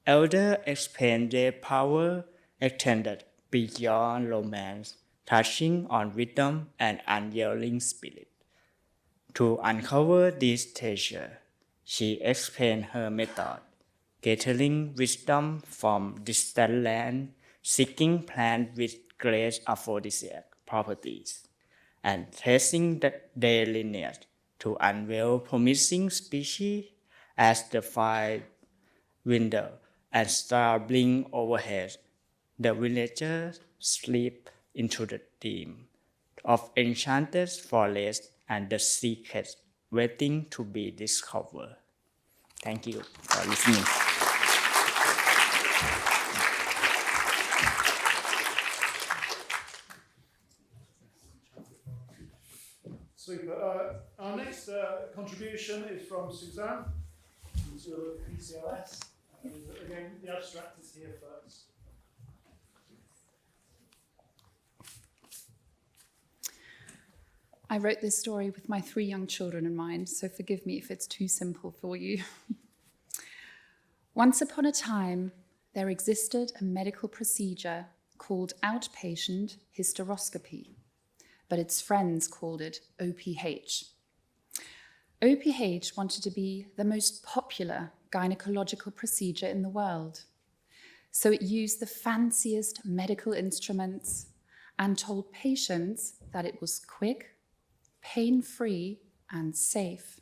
Elder explained their power extended beyond romance, touching on wisdom and unyielding spirit. To uncover this treasure, she explained her method, gathering wisdom from distant land, seeking plants with great aphrodisiac properties, and tracing their lineage to unveil promising species. As the fire window and star blink overhead, the villagers slip into the dream of enchanted forests and the secrets waiting to be discovered. Thank you for listening. Super. Our next contribution is from Suzanne, who's at PCLS. And again, the abstract is here first. I wrote this story with my 3 young children in mind, so forgive me if it's too simple for you. Once upon a time, there existed a medical procedure called outpatient hysteroscopy, but its friends called it OPH. OPH wanted to be the most popular gynecological procedure in the world, so it used the fanciest medical instruments and told patients that it was quick, pain-free, and safe.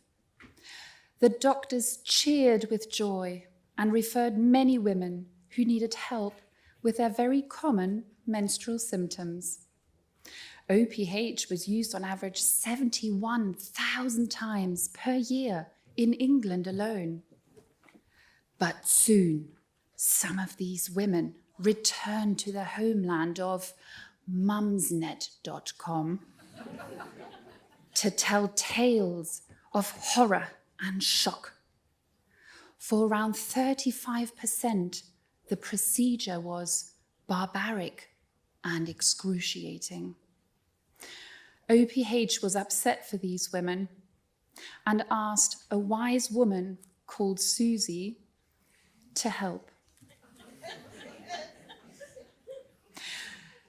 The doctors cheered with joy and referred many women who needed help with their very common menstrual symptoms. OPH was used on average 71,000 times per year in England alone. But soon, some of these women returned to their homeland of mumsnet.com to tell tales of horror and shock. For around 35%, the procedure was barbaric and excruciating. OPH was upset for these women and asked a wise woman called Susie to help.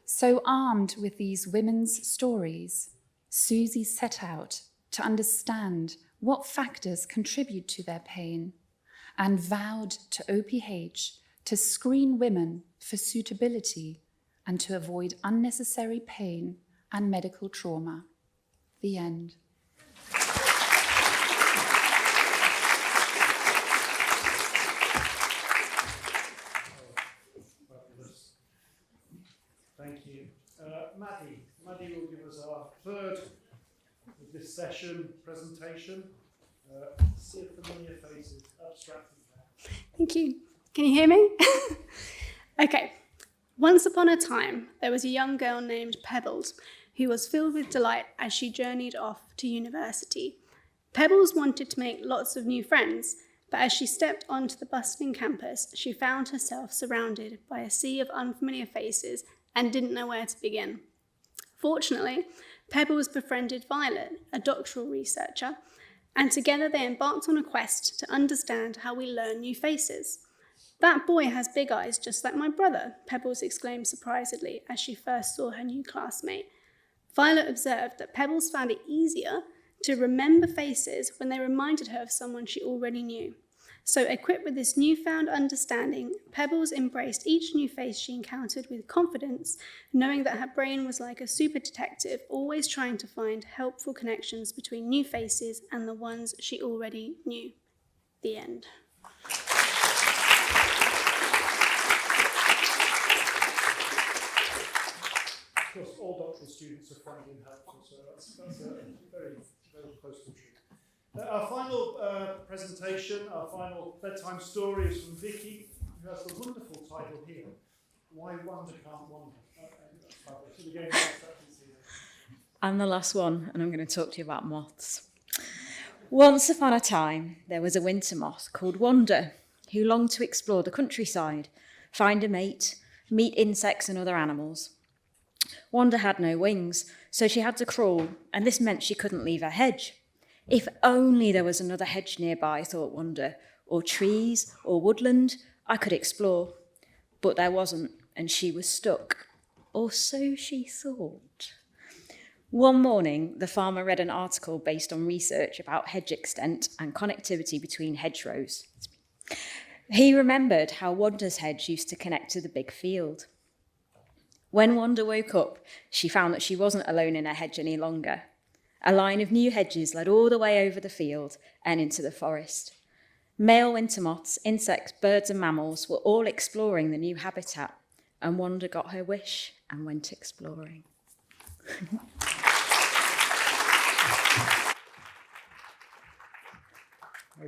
So armed with these women's stories, Susie set out to understand what factors contribute to their pain and vowed to OPH to screen women for suitability and to avoid unnecessary pain and medical trauma. The end. Thank you. Maddie will give us our third of this session presentation. See familiar faces, abstract. Thank you. Can you hear me? Okay. Once upon a time, there was a young girl named Pebbles who was filled with delight as she journeyed off to university. Pebbles wanted to make lots of new friends, but as she stepped onto the bustling campus, she found herself surrounded by a sea of unfamiliar faces and didn't know where to begin. Fortunately, Pebbles befriended Violet, a doctoral researcher, and together they embarked on a quest to understand how we learn new faces. "That boy has big eyes just like my brother," Pebbles exclaimed surprisedly as she first saw her new classmate. Violet observed that Pebbles found it easier to remember faces when they reminded her of someone she already knew. So, equipped with this newfound understanding, Pebbles embraced each new face she encountered with confidence, knowing that her brain was like a super detective, always trying to find helpful connections between new faces and the ones she already knew. The end. course, all doctoral students are friendly and helpful, so that's very, very close to the truth. Our final presentation, our final bedtime story is from Vicky, who has the wonderful title here, Why Wonder Can't Wander. That's fabulous. Again, I'm the last one, and I'm going to talk to you about moths. Once upon a time, there was a winter moth called Wanda, who longed to explore the countryside, find a mate, meet insects and other animals. Wanda had no wings, so she had to crawl, and this meant she couldn't leave her hedge. If only there was another hedge nearby, thought Wanda, or trees, or woodland, I could explore. But there wasn't, and she was stuck. Or so she thought. One morning, the farmer read an article based on research about hedge extent and connectivity between hedgerows. He remembered how Wanda's hedge used to connect to the big field. When Wanda woke up, she found that she wasn't alone in her hedge any longer. A line of new hedges led all the way over the field and into the forest. Male winter moths, insects, birds and mammals were all exploring the new habitat, and Wanda got her wish and went exploring.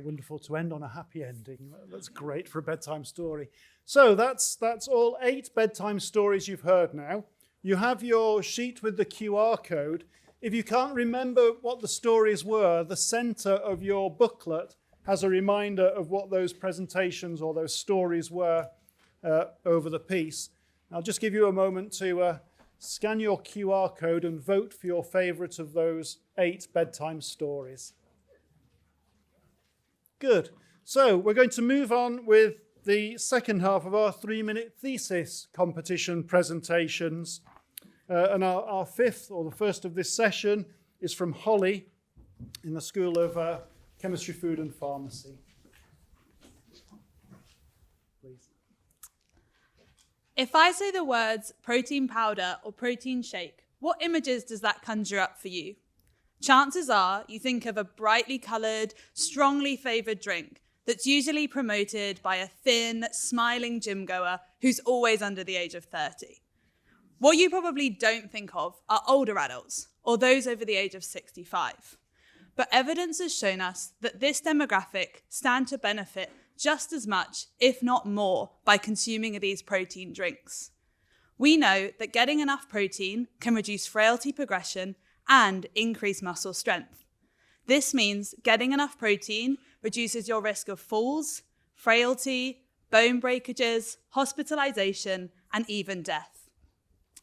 Wonderful to end on a happy ending. That's great for a bedtime story. So that's all 8 bedtime stories you've heard now. You have your sheet with the QR code. If you can't remember what the stories were, the center of your booklet has a reminder of what those presentations or those stories were over the piece. I'll just give you a moment to scan your QR code and vote for your favorite of those 8 bedtime stories. Good. So we're going to move on with the second half of our 3-minute thesis competition presentations. And our fifth, or the first of this session, is from Holly in the School of Chemistry, Food and Pharmacy. Please. If I say the words protein powder or protein shake, what images does that conjure up for you? Chances are you think of a brightly coloured, strongly favoured drink that's usually promoted by a thin, smiling gym goer who's always under the age of 30. What you probably don't think of are older adults, or those over the age of 65. But evidence has shown us that this demographic stand to benefit just as much, if not more, by consuming these protein drinks. We know that getting enough protein can reduce frailty progression and increase muscle strength. This means getting enough protein reduces your risk of falls, frailty, bone breakages, hospitalization, and even death.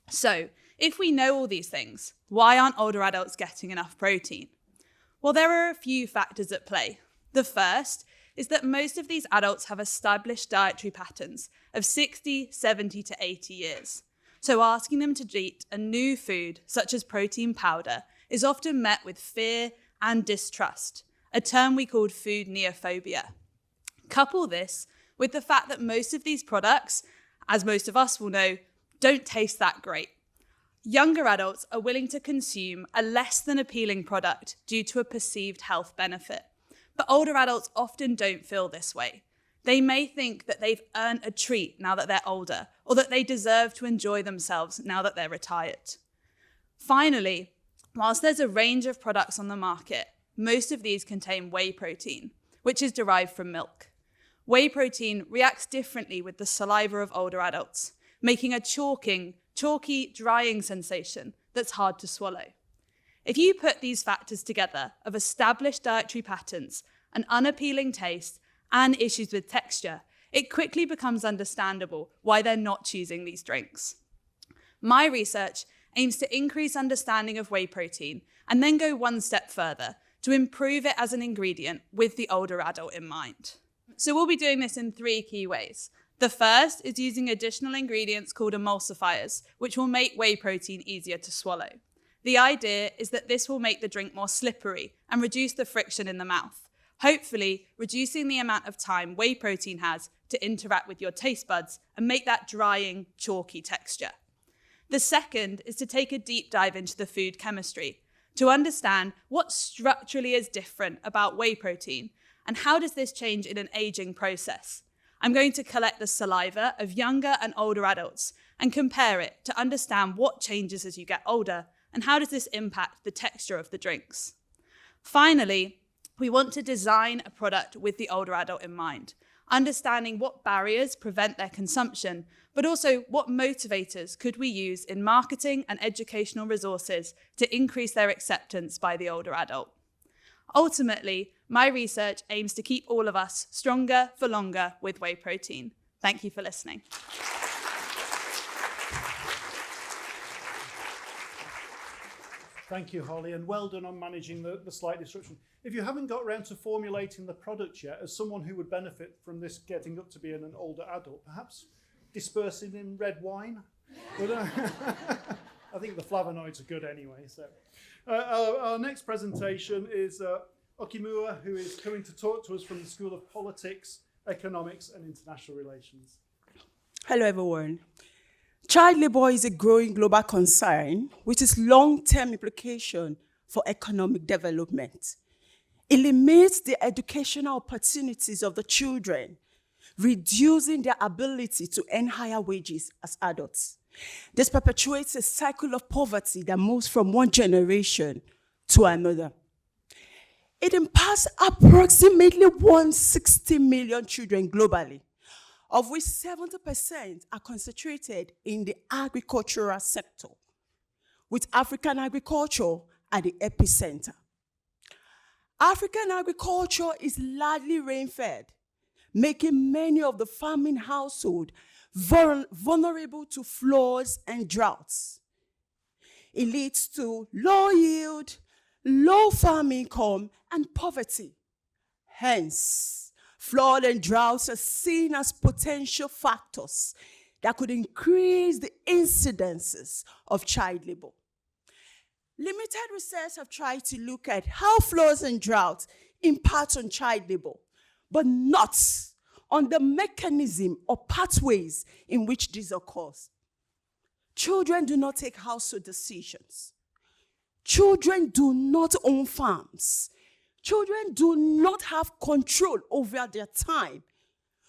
So, if we know all these things, why aren't older adults getting enough protein? Well, there are a few factors at play. The first is that most of these adults have established dietary patterns of 60, 70 to 80 years. So asking them to eat a new food, such as protein powder, is often met with fear and distrust, a term we called food neophobia. Couple this with the fact that most of these products, as most of us will know, don't taste that great. Younger adults are willing to consume a less than appealing product due to a perceived health benefit. But older adults often don't feel this way. They may think that they've earned a treat now that they're older, or that they deserve to enjoy themselves now that they're retired. Finally, whilst there's a range of products on the market, most of these contain whey protein, which is derived from milk. Whey protein reacts differently with the saliva of older adults, making a chalky, drying sensation that's hard to swallow. If you put these factors together of established dietary patterns, an unappealing taste, and issues with texture, it quickly becomes understandable why they're not choosing these drinks. My research aims to increase understanding of whey protein and then go one step further to improve it as an ingredient with the older adult in mind. So we'll be doing this in 3 key ways. The first is using additional ingredients called emulsifiers, which will make whey protein easier to swallow. The idea is that this will make the drink more slippery and reduce the friction in the mouth, hopefully reducing the amount of time whey protein has to interact with your taste buds and make that drying, chalky texture. The second is to take a deep dive into the food chemistry to understand what structurally is different about whey protein and how does this change in an aging process. I'm going to collect the saliva of younger and older adults and compare it to understand what changes as you get older and how does this impact the texture of the drinks. Finally, we want to design a product with the older adult in mind, understanding what barriers prevent their consumption, but also what motivators could we use in marketing and educational resources to increase their acceptance by the older adult. Ultimately, my research aims to keep all of us stronger for longer with whey protein. Thank you for listening. Thank you, Holly, and well done on managing the slight disruption. If you haven't got around to formulating the product yet, as someone who would benefit from this getting up to being an older adult, perhaps disperse it in red wine? But, I think the flavonoids are good anyway. So, our next presentation is Okimura, who is coming to talk to us from the School of Politics, Economics and International Relations. Hello, everyone. Child labor is a growing global concern with its long-term implication for economic development. It limits the educational opportunities of the children, reducing their ability to earn higher wages as adults. This perpetuates a cycle of poverty that moves from one generation to another. It impacts approximately 160 million children globally, of which 70% are concentrated in the agricultural sector, with African agriculture at the epicenter. African agriculture is largely rain-fed, making many of the farming households vulnerable to floods and droughts. It leads to low yield, low farm income, and poverty. Hence, flood and droughts are seen as potential factors that could increase the incidences of child labor. Limited research have tried to look at how floods and droughts impact on child labor, but not on the mechanism or pathways in which this occurs. Children do not take household decisions. Children do not own farms. Children do not have control over their time.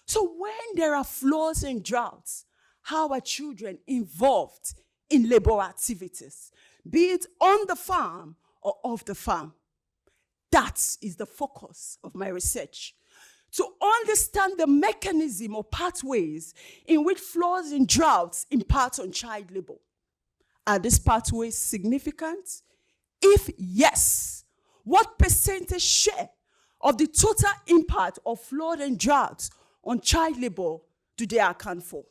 So when there are floods and droughts, how are children involved in labor activities, be it on the farm or off the farm? That is the focus of my research. To understand the mechanism or pathways in which floods and droughts impact on child labor. Are these pathways significant? If yes, what percentage share of the total impact of flood and drought on child labor do they account for?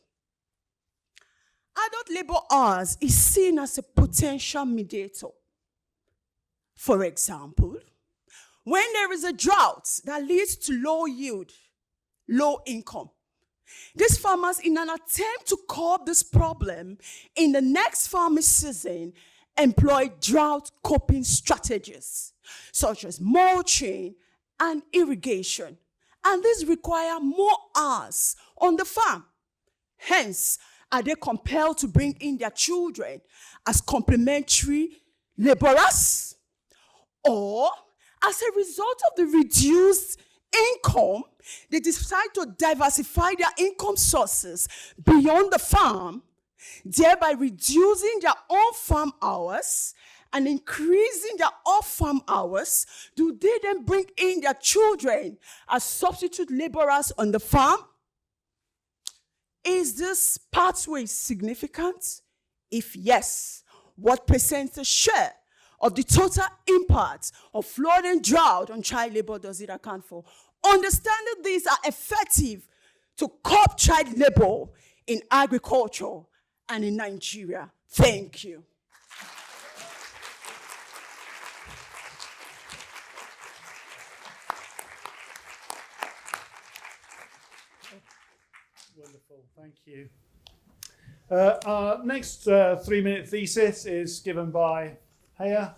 Adult labor hours is seen as a potential mediator. For example, when there is a drought that leads to low yield, low income, these farmers, in an attempt to curb this problem in the next farming season, employ drought coping strategies such as mulching and irrigation. And these require more hours on the farm. Hence, are they compelled to bring in their children as complementary laborers? Or, as a result of the reduced income, they decide to diversify their income sources beyond the farm, thereby reducing their on farm hours and increasing their off-farm hours. Do they then bring in their children as substitute laborers on the farm? Is this pathway significant? If yes, what percentage share of the total impact of flood and drought on child labor does it account for? Understanding these are effective to curb child labor in agriculture and in Nigeria. Thank you. Wonderful, thank you. Our next 3-minute thesis is given by Haya.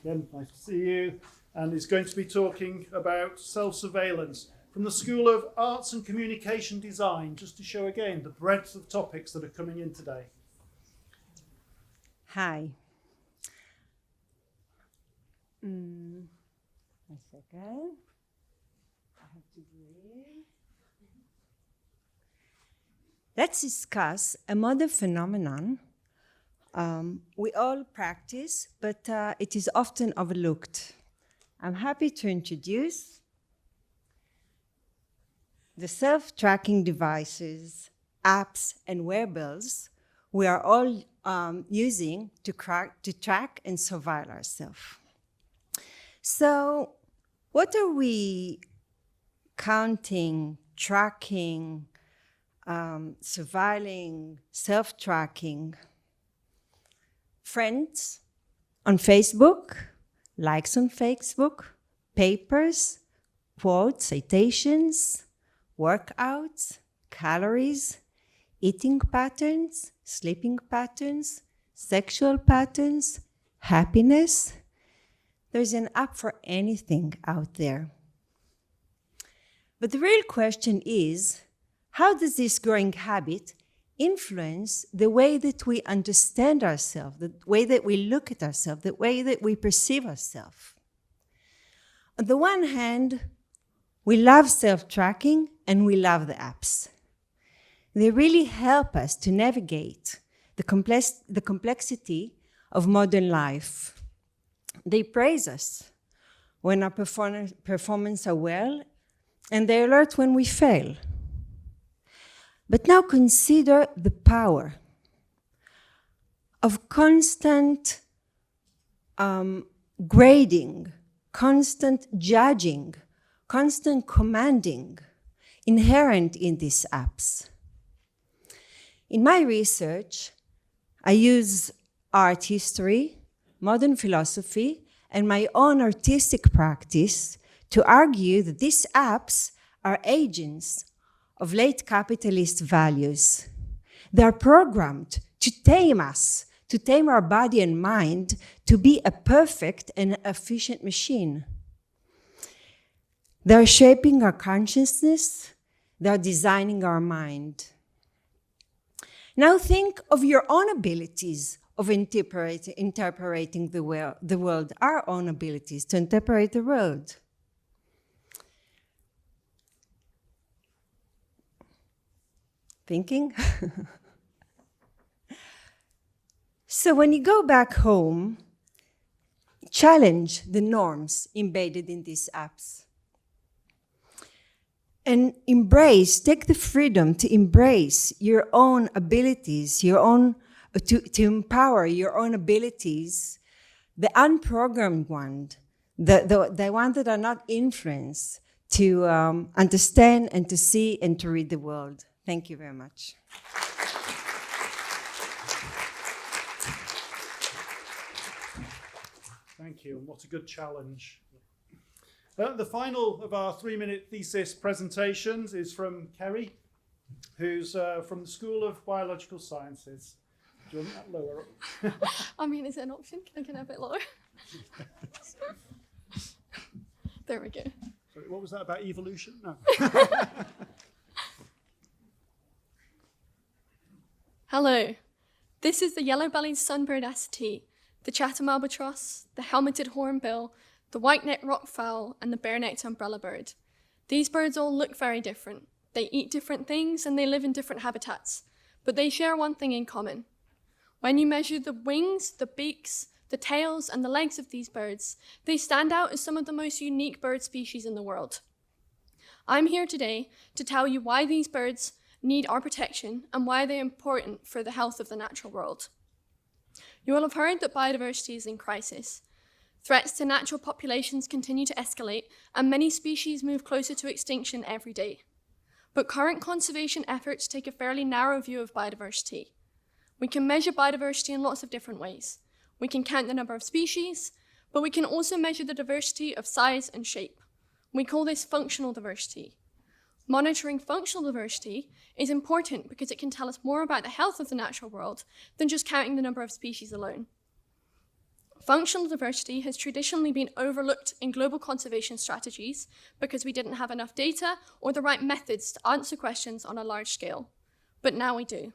Again, nice to see you. And is going to be talking about self-surveillance from the School of Arts and Communication Design, just to show again the breadth of topics that are coming in today. Hi. One second. I have to breathe. Let's discuss a modern phenomenon we all practice, but it is often overlooked. I'm happy to introduce the self-tracking devices, apps, and wearables we are all using to track and surveil ourselves. So, what are we counting, tracking, surveilling, self-tracking? Friends on Facebook, likes on Facebook, papers, quotes, citations, workouts, calories, eating patterns, sleeping patterns, sexual patterns, happiness. There's an app for anything out there. But the real question is, how does this growing habit influence the way that we understand ourselves, the way that we look at ourselves, the way that we perceive ourselves? On the one hand, we love self-tracking and we love the apps. They really help us to navigate the complexity of modern life. They praise us when our performance are well, and they alert when we fail. But now consider the power of constant grading, constant judging, constant commanding inherent in these apps. In my research, I use art history, modern philosophy, and my own artistic practice to argue that these apps are agents of late capitalist values. They are programmed to tame us, to tame our body and mind, to be a perfect and efficient machine. They are shaping our consciousness, they are designing our mind. Now think of your own abilities of interpreting the world, our own abilities to interpret the world. Thinking? So when you go back home, challenge the norms embedded in these apps. And take the freedom to embrace your own abilities, to empower your own abilities, the unprogrammed one, the ones that are not influenced, to understand and to see and to read the world. Thank you very much. Thank you, and what a good challenge. The final of our 3-minute thesis presentations is from Kerry, who's from the School of Biological Sciences. Do you want that lower up? I mean, is it an option? Can I get it a bit lower? There we go. Sorry, what was that about evolution? No. Hello. This is the yellow-bellied sunbird ST, the Chatham albatross, the helmeted hornbill, the white-necked rockfowl, and the bare-necked umbrella bird. These birds all look very different. They eat different things and they live in different habitats, but they share one thing in common. When you measure the wings, the beaks, the tails, and the legs of these birds, they stand out as some of the most unique bird species in the world. I'm here today to tell you why these birds need our protection and why they're important for the health of the natural world. You will have heard that biodiversity is in crisis. Threats to natural populations continue to escalate, and many species move closer to extinction every day. But current conservation efforts take a fairly narrow view of biodiversity. We can measure biodiversity in lots of different ways. We can count the number of species, but we can also measure the diversity of size and shape. We call this functional diversity. Monitoring functional diversity is important because it can tell us more about the health of the natural world than just counting the number of species alone. Functional diversity has traditionally been overlooked in global conservation strategies because we didn't have enough data or the right methods to answer questions on a large scale. But now we do.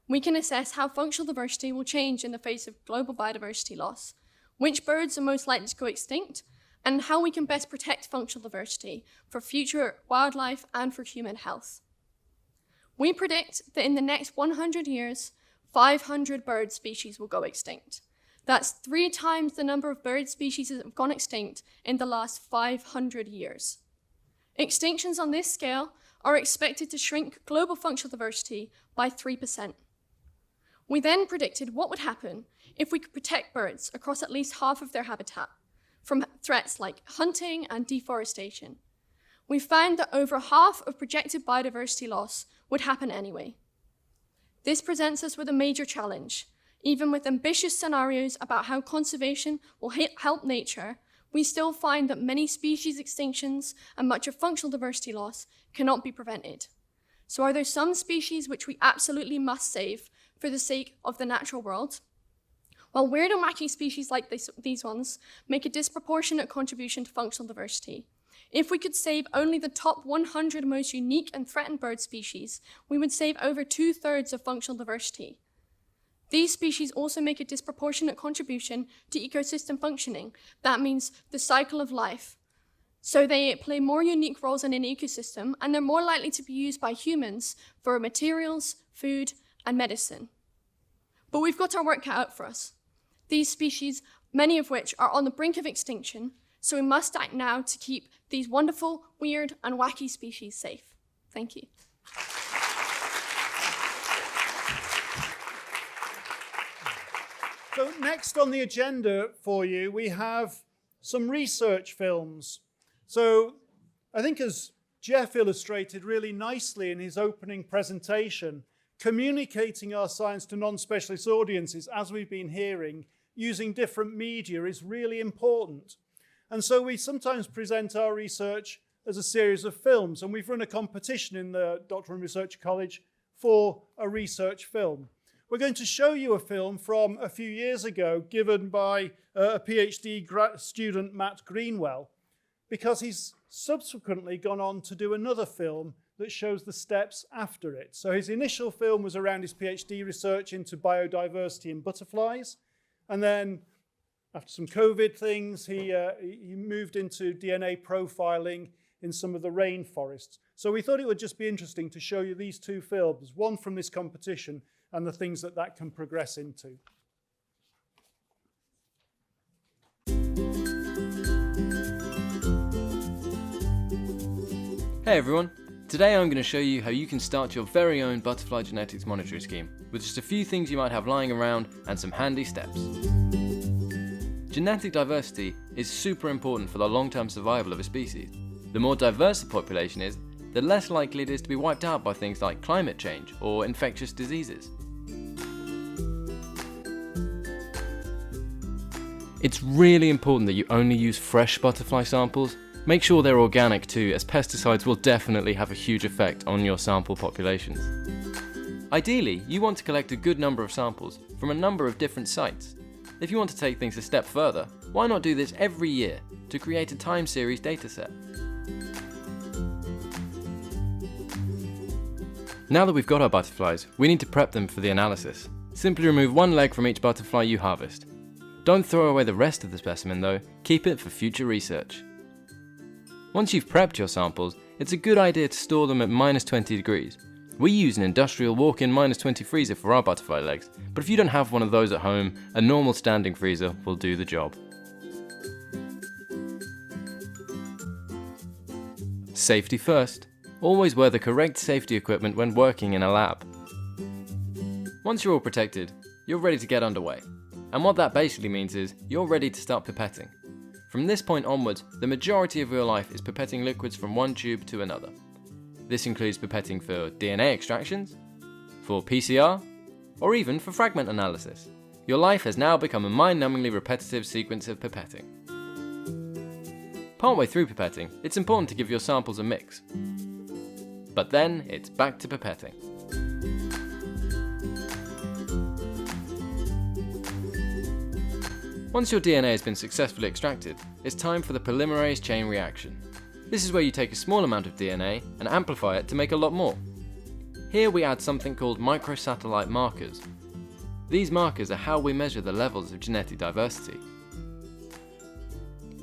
We can assess how functional diversity will change in the face of global biodiversity loss, which birds are most likely to go extinct, and how we can best protect functional diversity for future wildlife and for human health. We predict that in the next 100 years, 500 bird species will go extinct. That's 3 times the number of bird species that have gone extinct in the last 500 years. Extinctions on this scale are expected to shrink global functional diversity by 3%. We then predicted what would happen if we could protect birds across at least half of their habitat from threats like hunting and deforestation. We found that over half of projected biodiversity loss would happen anyway. This presents us with a major challenge. Even with ambitious scenarios about how conservation will help nature, we still find that many species extinctions and much of functional diversity loss cannot be prevented. So are there some species which we absolutely must save for the sake of the natural world? Well, weird and wacky species like these ones make a disproportionate contribution to functional diversity. If we could save only the top 100 most unique and threatened bird species, we would save over 2/3 of functional diversity. These species also make a disproportionate contribution to ecosystem functioning. That means the cycle of life. So they play more unique roles in an ecosystem, and they're more likely to be used by humans for materials, food, and medicine. But we've got our work cut out for us. These species, many of which are on the brink of extinction, so we must act now to keep these wonderful, weird, and wacky species safe. Thank you. So next on the agenda for you, we have some research films. So I think as Jeff illustrated really nicely in his opening presentation, communicating our science to non-specialist audiences, as we've been hearing, using different media is really important. And so we sometimes present our research as a series of films, and we've run a competition in the Doctoral and Research College for a research film. We're going to show you a film from a few years ago given by a PhD student, Matt Greenwell, because he's subsequently gone on to do another film that shows the steps after it. So his initial film was around his PhD research into biodiversity in butterflies, and then after some COVID things, he moved into DNA profiling in some of the rainforests. So we thought it would just be interesting to show you these 2 films, one from this competition and the things that that can progress into. Hey everyone! Today I'm going to show you how you can start your very own butterfly genetics monitoring scheme with just a few things you might have lying around and some handy steps. Genetic diversity is super important for the long-term survival of a species. The more diverse the population is, the less likely it is to be wiped out by things like climate change or infectious diseases. It's really important that you only use fresh butterfly samples. Make sure they're organic too, as pesticides will definitely have a huge effect on your sample populations. Ideally, you want to collect a good number of samples from a number of different sites. If you want to take things a step further, why not do this every year to create a time series dataset? Now that we've got our butterflies, we need to prep them for the analysis. Simply remove one leg from each butterfly you harvest. Don't throw away the rest of the specimen though, keep it for future research. Once you've prepped your samples, it's a good idea to store them at -20 degrees. We use an industrial walk-in -20 freezer for our butterfly legs, but if you don't have one of those at home, a normal standing freezer will do the job. Safety first. Always wear the correct safety equipment when working in a lab. Once you're all protected, you're ready to get underway. And what that basically means is, you're ready to start pipetting. From this point onwards, the majority of your life is pipetting liquids from one tube to another. This includes pipetting for DNA extractions, for PCR, or even for fragment analysis. Your life has now become a mind-numbingly repetitive sequence of pipetting. Partway through pipetting, it's important to give your samples a mix. But then, it's back to pipetting. Once your DNA has been successfully extracted, it's time for the polymerase chain reaction. This is where you take a small amount of DNA and amplify it to make a lot more. Here we add something called microsatellite markers. These markers are how we measure the levels of genetic diversity.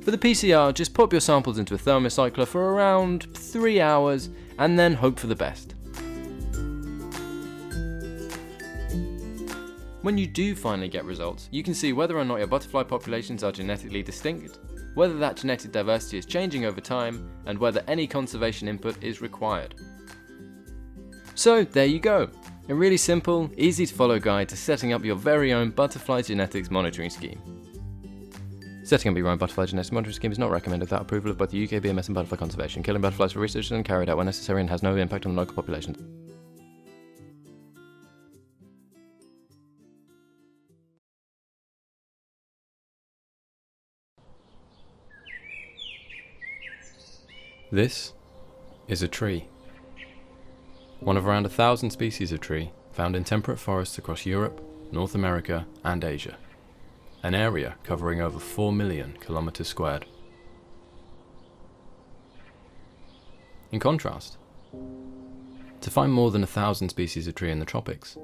For the PCR, just pop your samples into a thermocycler for around 3 hours and then hope for the best. When you do finally get results, you can see whether or not your butterfly populations are genetically distinct, whether that genetic diversity is changing over time, and whether any conservation input is required. So there you go, a really simple, easy to follow guide to setting up your very own butterfly genetics monitoring scheme. Setting up your own butterfly genetics monitoring scheme is not recommended without approval of both the UK BMS and Butterfly Conservation. Killing butterflies for research is carried out when necessary and has no impact on the local populations. This is a tree. One of around 1,000 species of tree found in temperate forests across Europe, North America and Asia. An area covering over 4 million kilometers squared. In contrast, to find more than 1,000 species of tree in the tropics,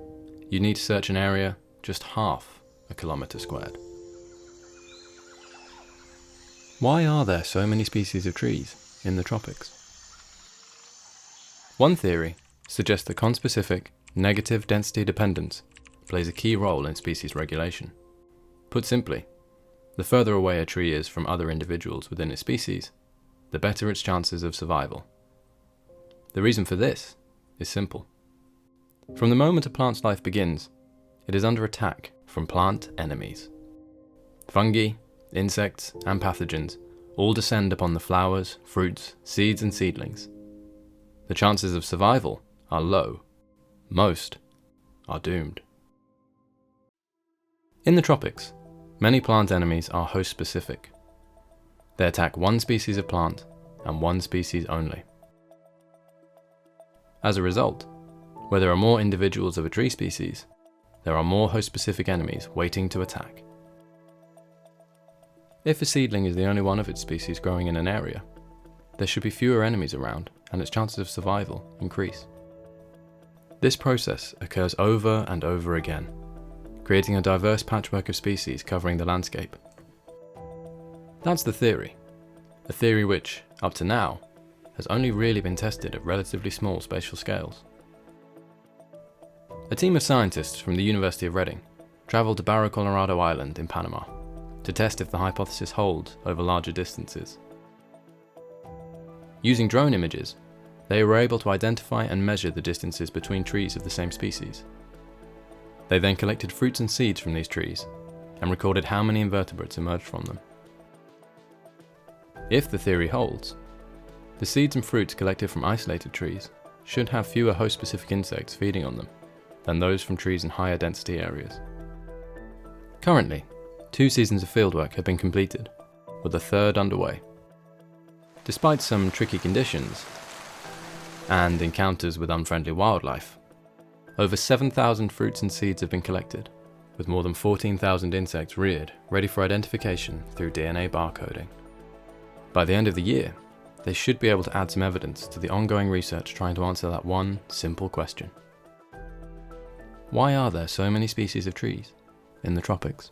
you need to search an area just half a kilometer squared. Why are there so many species of trees in the tropics? One theory suggests that conspecific negative density dependence plays a key role in species regulation. Put simply, the further away a tree is from other individuals within its species, the better its chances of survival. The reason for this is simple. From the moment a plant's life begins, it is under attack from plant enemies. Fungi, insects, and pathogens all descend upon the flowers, fruits, seeds, and seedlings. The chances of survival are low. Most are doomed. In the tropics, many plant enemies are host-specific. They attack one species of plant and one species only. As a result, where there are more individuals of a tree species, there are more host-specific enemies waiting to attack. If a seedling is the only one of its species growing in an area, there should be fewer enemies around and its chances of survival increase. This process occurs over and over again, creating a diverse patchwork of species covering the landscape. That's the theory, a theory which, up to now, has only really been tested at relatively small spatial scales. A team of scientists from the University of Reading travelled to Barro Colorado Island in Panama to test if the hypothesis holds over larger distances. Using drone images, they were able to identify and measure the distances between trees of the same species. They then collected fruits and seeds from these trees and recorded how many invertebrates emerged from them. If the theory holds, the seeds and fruits collected from isolated trees should have fewer host-specific insects feeding on them than those from trees in higher density areas. Currently, 2 seasons of fieldwork have been completed, with a third underway. Despite some tricky conditions and encounters with unfriendly wildlife, over 7,000 fruits and seeds have been collected, with more than 14,000 insects reared, ready for identification through DNA barcoding. By the end of the year, they should be able to add some evidence to the ongoing research trying to answer that one simple question. Why are there so many species of trees in the tropics?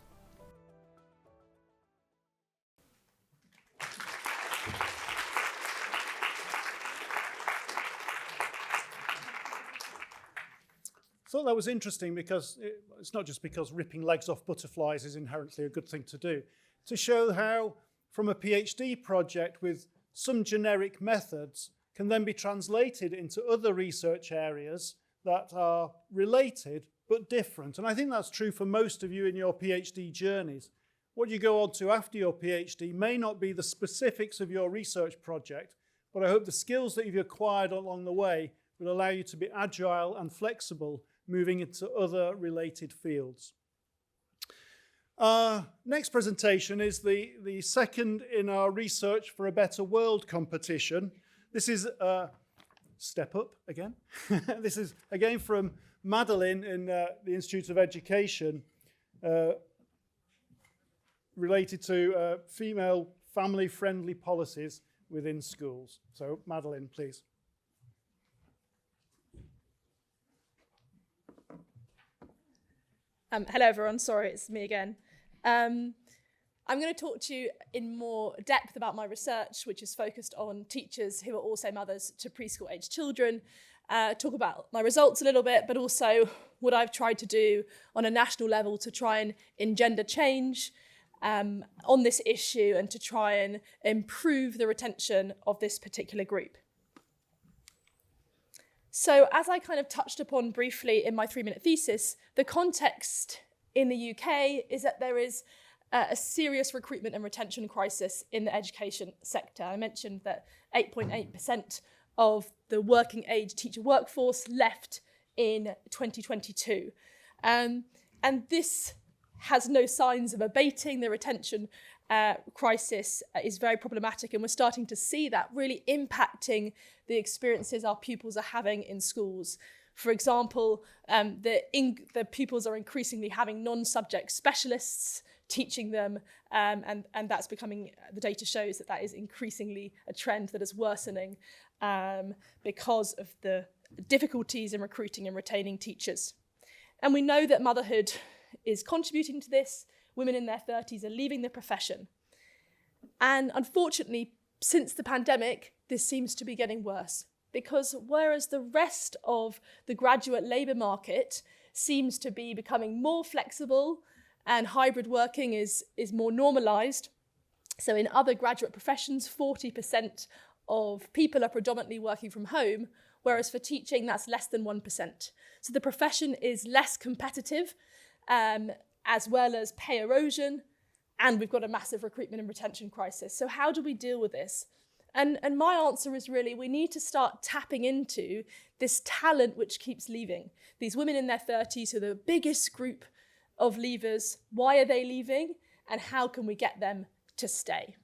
I thought that was interesting because it's not just because ripping legs off butterflies is inherently a good thing to do, to show how from a PhD project with some generic methods can then be translated into other research areas that are related but different. And I think that's true for most of you in your PhD journeys. What you go on to after your PhD may not be the specifics of your research project, but I hope the skills that you've acquired along the way will allow you to be agile and flexible moving into other related fields. Our next presentation is the second in our Research for a Better World competition. This is Step Up again. This is again from Madeline in the Institute of Education, related to female family-friendly policies within schools. So Madeline, please. Hello everyone, sorry, it's me again. I'm going to talk to you in more depth about my research, which is focused on teachers who are also mothers to preschool age children, talk about my results a little bit, but also what I've tried to do on a national level to try and engender change on this issue and to try and improve the retention of this particular group. So as I kind of touched upon briefly in my 3-minute thesis, the context in the UK is that there is a serious recruitment and retention crisis in the education sector. I mentioned that 8.8% of the working age teacher workforce left in 2022. And this has no signs of abating. The retention crisis is very problematic, and we're starting to see that really impacting the experiences our pupils are having in schools. For example, the pupils are increasingly having non-subject specialists teaching them, and that's becoming, the data shows that that is increasingly a trend that is worsening because of the difficulties in recruiting and retaining teachers. And we know that motherhood is contributing to this. Women in their 30s are leaving the profession. And unfortunately, since the pandemic, this seems to be getting worse, because whereas the rest of the graduate labour market seems to be becoming more flexible and hybrid working is more normalised, so in other graduate professions, 40% of people are predominantly working from home, whereas for teaching, that's less than 1%. So the profession is less competitive, as well as pay erosion, and we've got a massive recruitment and retention crisis. So how do we deal with this? And my answer is really, we need to start tapping into this talent which keeps leaving. These women in their 30s are the biggest group of leavers. Why are they leaving? And how can we get them to stay?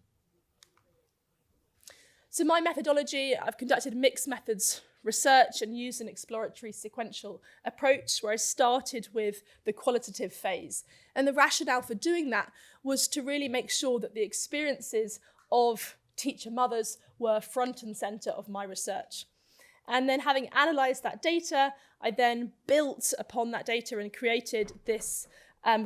So my methodology, I've conducted mixed methods research and used an exploratory sequential approach where I started with the qualitative phase. And the rationale for doing that was to really make sure that the experiences of teacher mothers were front and centre of my research. And then having analysed that data, I then built upon that data and created this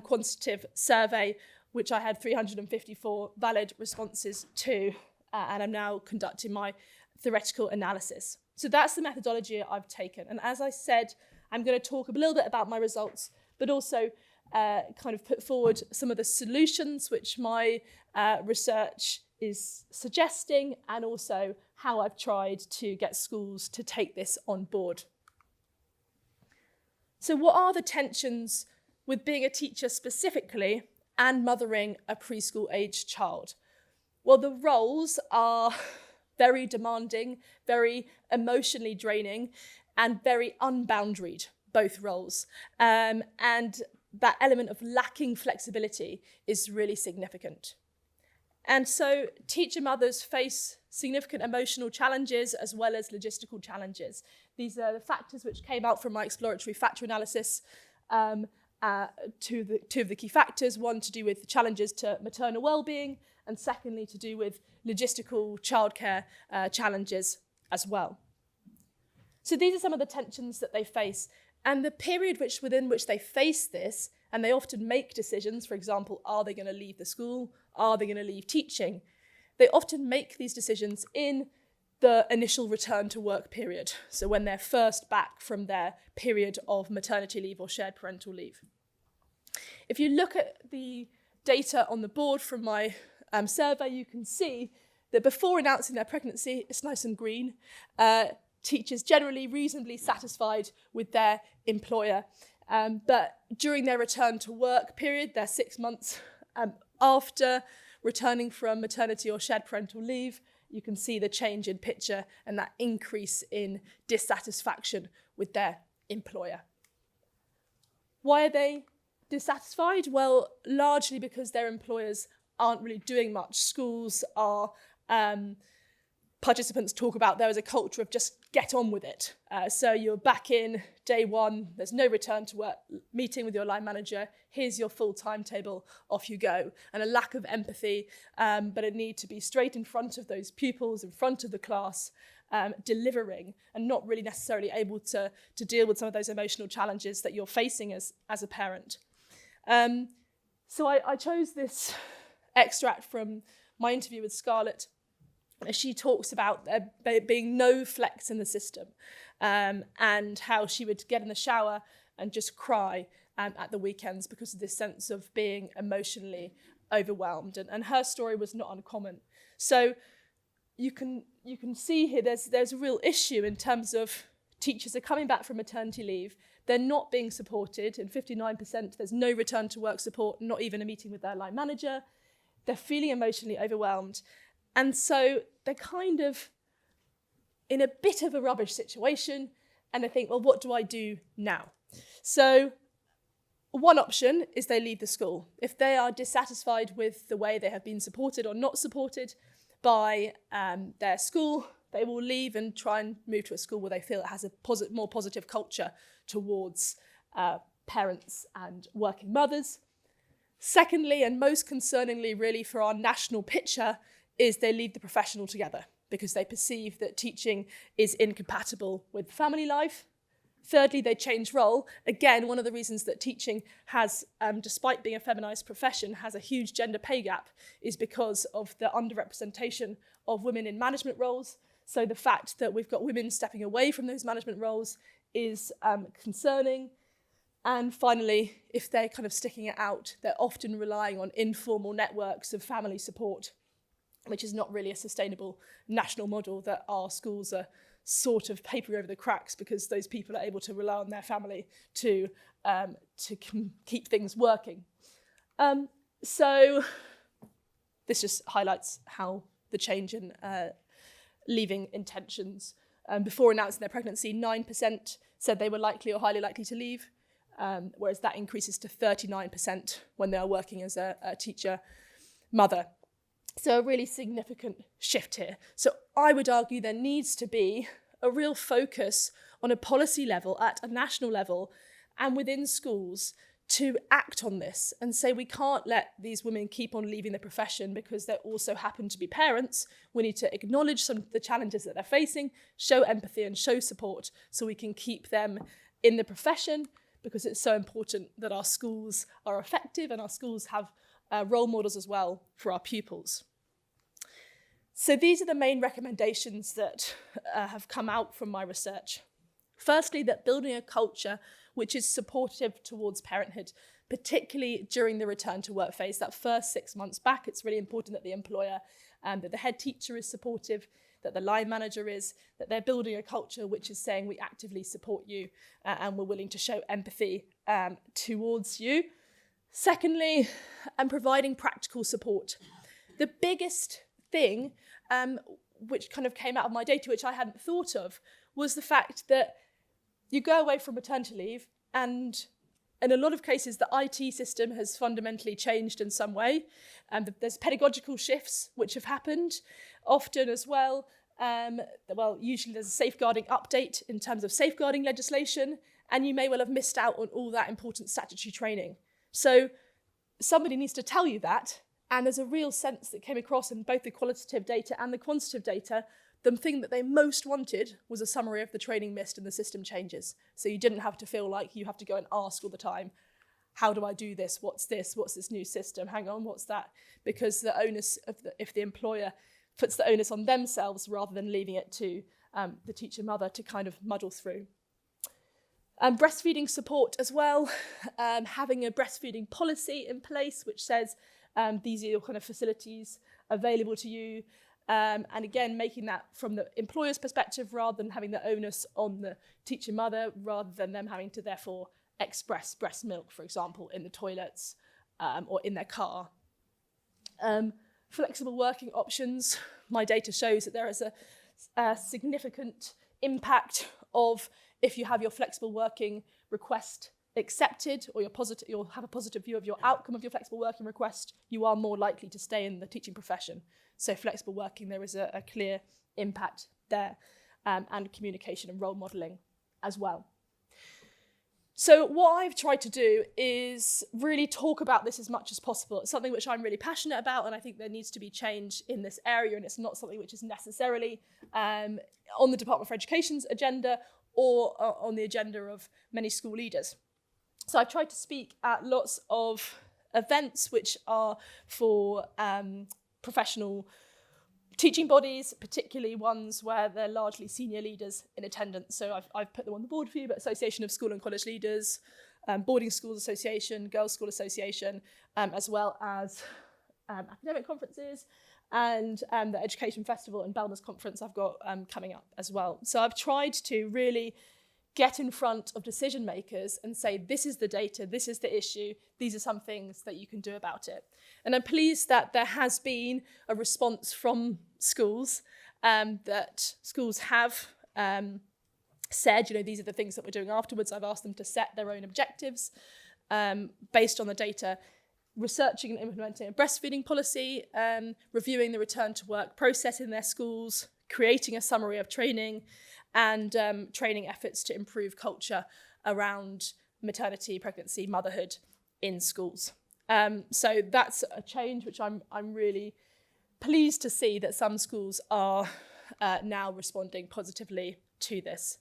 quantitative survey, which I had 354 valid responses to, and I'm now conducting my theoretical analysis. So that's the methodology I've taken. And as I said, I'm going to talk a little bit about my results, but also kind of put forward some of the solutions which my research is suggesting, and also how I've tried to get schools to take this on board. So what are the tensions with being a teacher specifically and mothering a preschool age child? Well, the roles are very demanding, very emotionally draining, and very unboundaried, both roles. And that element of lacking flexibility is really significant. And so teacher mothers face significant emotional challenges as well as logistical challenges. These are the factors which came out from my exploratory factor analysis. Two of the key factors, one to do with challenges to maternal well-being, and secondly to do with logistical childcare challenges as well. So these are some of the tensions that they face, and the period within which they face this, and they often make decisions, for example, are they going to leave the school? Are they going to leave teaching? They often make these decisions in the initial return to work period, so when they're first back from their period of maternity leave or shared parental leave. If you look at the data on the board from my survey, you can see that before announcing their pregnancy, it's nice and green. Teachers generally reasonably satisfied with their employer. But during their return to work period, their 6 months after returning from maternity or shared parental leave, you can see the change in picture and that increase in dissatisfaction with their employer. Why are they dissatisfied? Well, largely because their employers aren't really doing much. Schools are, participants talk about there is a culture of just get on with it. So you're back in day one, there's no return to work meeting with your line manager, here's your full timetable, off you go. And a lack of empathy, but a need to be straight in front of those pupils, in front of the class, delivering, and not really necessarily able to deal with some of those emotional challenges that you're facing as a parent. So I chose this extract from my interview with Scarlett. She talks about there being no flex in the system, and how she would get in the shower and just cry at the weekends because of this sense of being emotionally overwhelmed. And her story was not uncommon. So you can see here there's a real issue in terms of teachers are coming back from maternity leave. They're not being supported. In 59%, there's no return to work support, not even a meeting with their line manager. They're feeling emotionally overwhelmed. And so they're kind of in a bit of a rubbish situation, and they think, well, what do I do now? So one option is they leave the school. If they are dissatisfied with the way they have been supported or not supported by their school, they will leave and try and move to a school where they feel it has a more positive culture towards parents and working mothers. Secondly, and most concerningly really for our national picture, is they leave the profession altogether because they perceive that teaching is incompatible with family life. Thirdly, they change role. Again, one of the reasons that teaching has, despite being a feminised profession, has a huge gender pay gap is because of the underrepresentation of women in management roles. So the fact that we've got women stepping away from those management roles is concerning. And finally, if they're kind of sticking it out, they're often relying on informal networks of family support, which is not really a sustainable national model, that our schools are sort of papering over the cracks because those people are able to rely on their family to keep things working. So this just highlights how the change in leaving intentions. Before announcing their pregnancy, 9% said they were likely or highly likely to leave, whereas that increases to 39% when they are working as a teacher mother. So a really significant shift here. So I would argue there needs to be a real focus on a policy level, at a national level, and within schools to act on this and say we can't let these women keep on leaving the profession because they also happen to be parents. We need to acknowledge some of the challenges that they're facing, show empathy and show support so we can keep them in the profession, because it's so important that our schools are effective and our schools have role models as well for our pupils. So these are the main recommendations that have come out from my research. Firstly, that building a culture which is supportive towards parenthood, particularly during the return to work phase, that first 6 months back, it's really important that the employer and that the head teacher is supportive, that the line manager is, that they're building a culture which is saying we actively support you and we're willing to show empathy towards you. Secondly, providing practical support. The biggest thing which kind of came out of my data, which I hadn't thought of, was the fact that you go away from maternity leave and in a lot of cases the IT system has fundamentally changed in some way. There's pedagogical shifts which have happened often as well. Usually there's a safeguarding update in terms of safeguarding legislation, and you may well have missed out on all that important statutory training. So somebody needs to tell you that, and there's a real sense that came across in both the qualitative data and the quantitative data. The thing that they most wanted was a summary of the training missed and the system changes. So you didn't have to feel like you have to go and ask all the time, how do I do this? What's this? What's this new system? Hang on, what's that? Because the onus of if the employer puts the onus on themselves rather than leaving it to the teacher mother to kind of muddle through. Breastfeeding support as well, having a breastfeeding policy in place which says these are your kind of facilities available to you. And again, making that from the employer's perspective rather than having the onus on the teacher mother, rather than them having to therefore express breast milk, for example, in the toilets or in their car. Flexible working options. My data shows that there is a significant impact of if you have your flexible working request accepted, or you'll have a positive view of your outcome of your flexible working request, you are more likely to stay in the teaching profession. So flexible working, there is a clear impact there, and communication and role modelling as well. So what I've tried to do is really talk about this as much as possible. It's something which I'm really passionate about, and I think there needs to be change in this area, and it's not something which is necessarily on the Department for Education's agenda or on the agenda of many school leaders. So I've tried to speak at lots of events which are for professional Teaching bodies, particularly ones where they're largely senior leaders in attendance. So I've put them on the board for you, but Association of School and College Leaders, Boarding Schools Association, Girls' School Association, as well as academic conferences and the Education Festival and Belmers Conference I've got coming up as well. So I've tried to really get in front of decision makers and say, this is the data, this is the issue, these are some things that you can do about it. And I'm pleased that there has been a response from schools, that schools have said, these are the things that we're doing afterwards. I've asked them to set their own objectives based on the data, researching and implementing a breastfeeding policy, reviewing the return to work process in their schools, creating a summary of training, and training efforts to improve culture around maternity, pregnancy, motherhood in schools. So that's a change which I'm really pleased to see that some schools are now responding positively to this.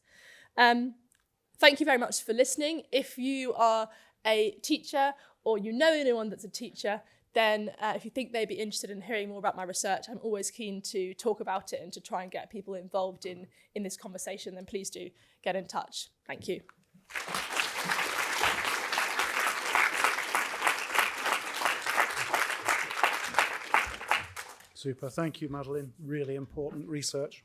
Thank you very much for listening. If you are a teacher or you know anyone that's a teacher, then if you think they'd be interested in hearing more about my research, I'm always keen to talk about it and to try and get people involved in this conversation, then please do get in touch. Thank you. Super, thank you, Madeline. Really important research.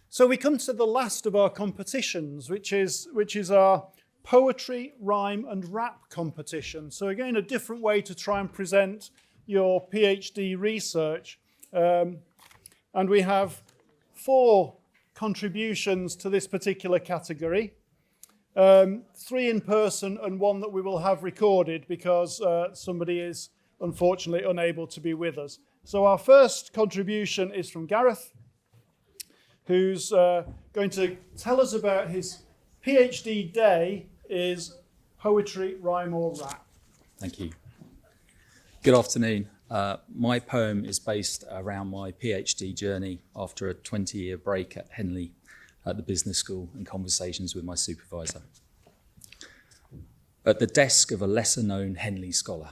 So we come to the last of our competitions, which is our poetry, rhyme and rap competition. So again, a different way to try and present your PhD research. And we have 4 contributions to this particular category. 3 in person and 1 that we will have recorded because somebody is unfortunately unable to be with us. So our first contribution is from Gareth, who's going to tell us about his PhD day is poetry, rhyme or rap. Thank you. Good afternoon. My poem is based around my PhD journey after a 20-year break at Henley at the business school and conversations with my supervisor. At the desk of a lesser-known Henley scholar,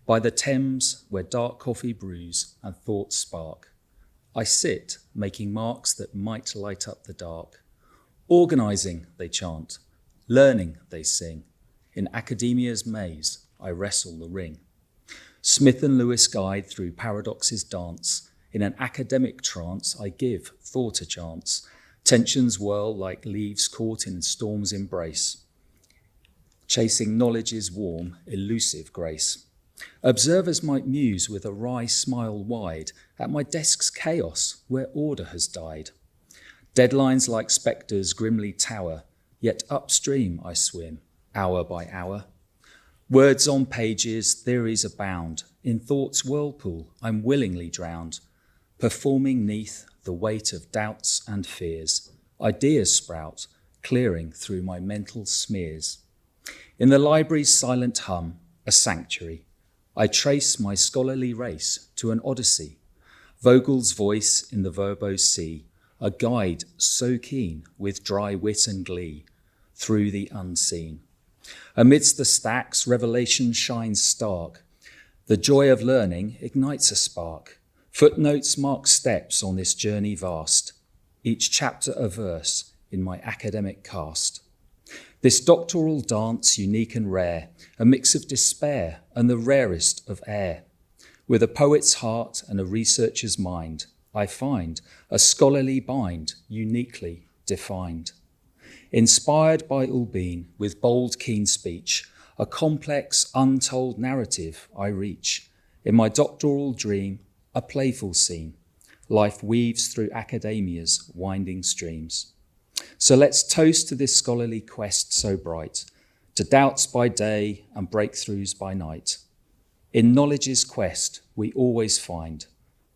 by the Thames where dark coffee brews and thoughts spark, I sit making marks that might light up the dark. Organising, they chant. Learning, they sing. In academia's maze, I wrestle the ring. Smith and Lewis guide through paradox's dance. In an academic trance, I give thought a chance. Tensions whirl like leaves caught in storm's embrace, chasing knowledge's warm, elusive grace. Observers might muse with a wry smile wide at my desk's chaos where order has died. Deadlines like spectres grimly tower, yet upstream I swim, hour by hour. Words on pages, theories abound. In thought's whirlpool, I'm willingly drowned. Performing 'neath the weight of doubts and fears, ideas sprout, clearing through my mental smears. In the library's silent hum, a sanctuary, I trace my scholarly race to an odyssey. Vogel's voice in the verbose sea, a guide so keen with dry wit and glee, through the unseen. Amidst the stacks, revelation shines stark. The joy of learning ignites a spark. Footnotes mark steps on this journey vast, each chapter a verse in my academic cast. This doctoral dance unique and rare, a mix of despair and the rarest of air. With a poet's heart and a researcher's mind, I find a scholarly bind uniquely defined. Inspired by Ulbeen with bold, keen speech, a complex, untold narrative I reach. In my doctoral dream, a playful scene. Life weaves through academia's winding streams. So let's toast to this scholarly quest so bright, to doubts by day and breakthroughs by night. In knowledge's quest, we always find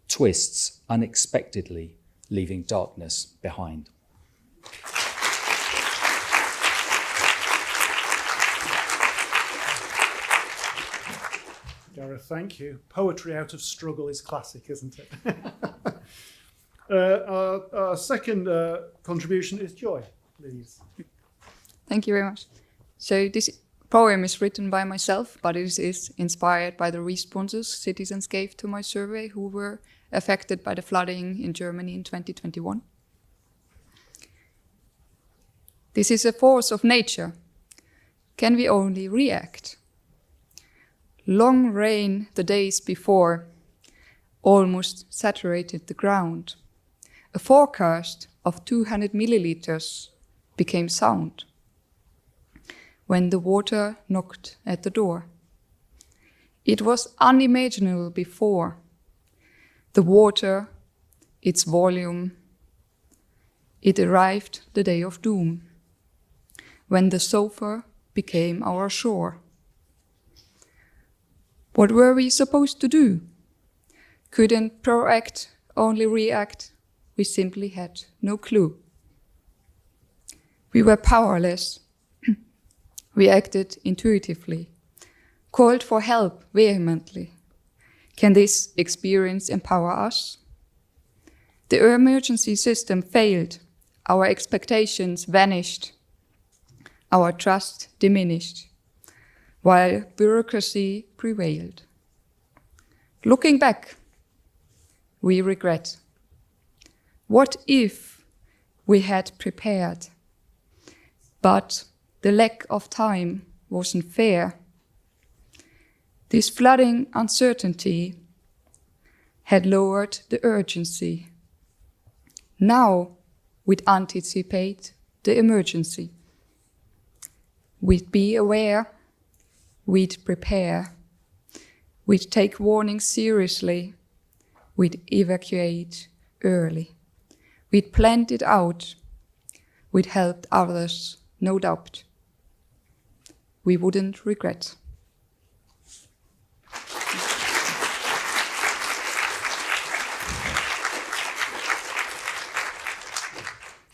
twists unexpectedly, leaving darkness behind. Gareth, thank you. Poetry out of struggle is classic, isn't it? Our second contribution is Joy, please. Thank you very much. So this poem is written by myself, but it is inspired by the responses citizens gave to my survey who were affected by the flooding in Germany in 2021. This is a force of nature. Can we only react? Long rain the days before almost saturated the ground. A forecast of 200 milliliters became sound when the water knocked at the door. It was unimaginable before. The water, its volume, it arrived the day of doom, when the sofa became our shore. What were we supposed to do? Couldn't proact, only react. We simply had no clue. We were powerless. We acted intuitively, called for help vehemently. Can this experience empower us? The emergency system failed. Our expectations vanished. Our trust diminished, while bureaucracy prevailed. Looking back, we regret. What if we had prepared? But the lack of time wasn't fair. This flooding uncertainty had lowered the urgency. Now we'd anticipate the emergency. We'd be aware, we'd prepare, we'd take warnings seriously, we'd evacuate early. We'd planned it out, we'd helped others, no doubt. We wouldn't regret.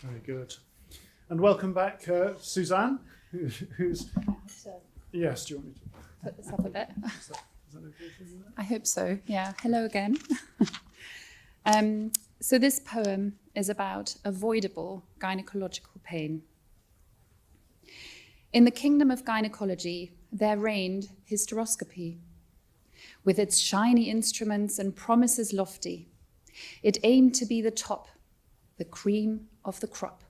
Very good. And welcome back, Suzanne, who's... Yes, do you want me to... Put this up a bit. Is that okay for you? I hope so, yeah. Hello again. So this poem is about avoidable gynecological pain. In the kingdom of gynecology, there reigned hysteroscopy. With its shiny instruments and promises lofty, it aimed to be the top, the cream of the crop,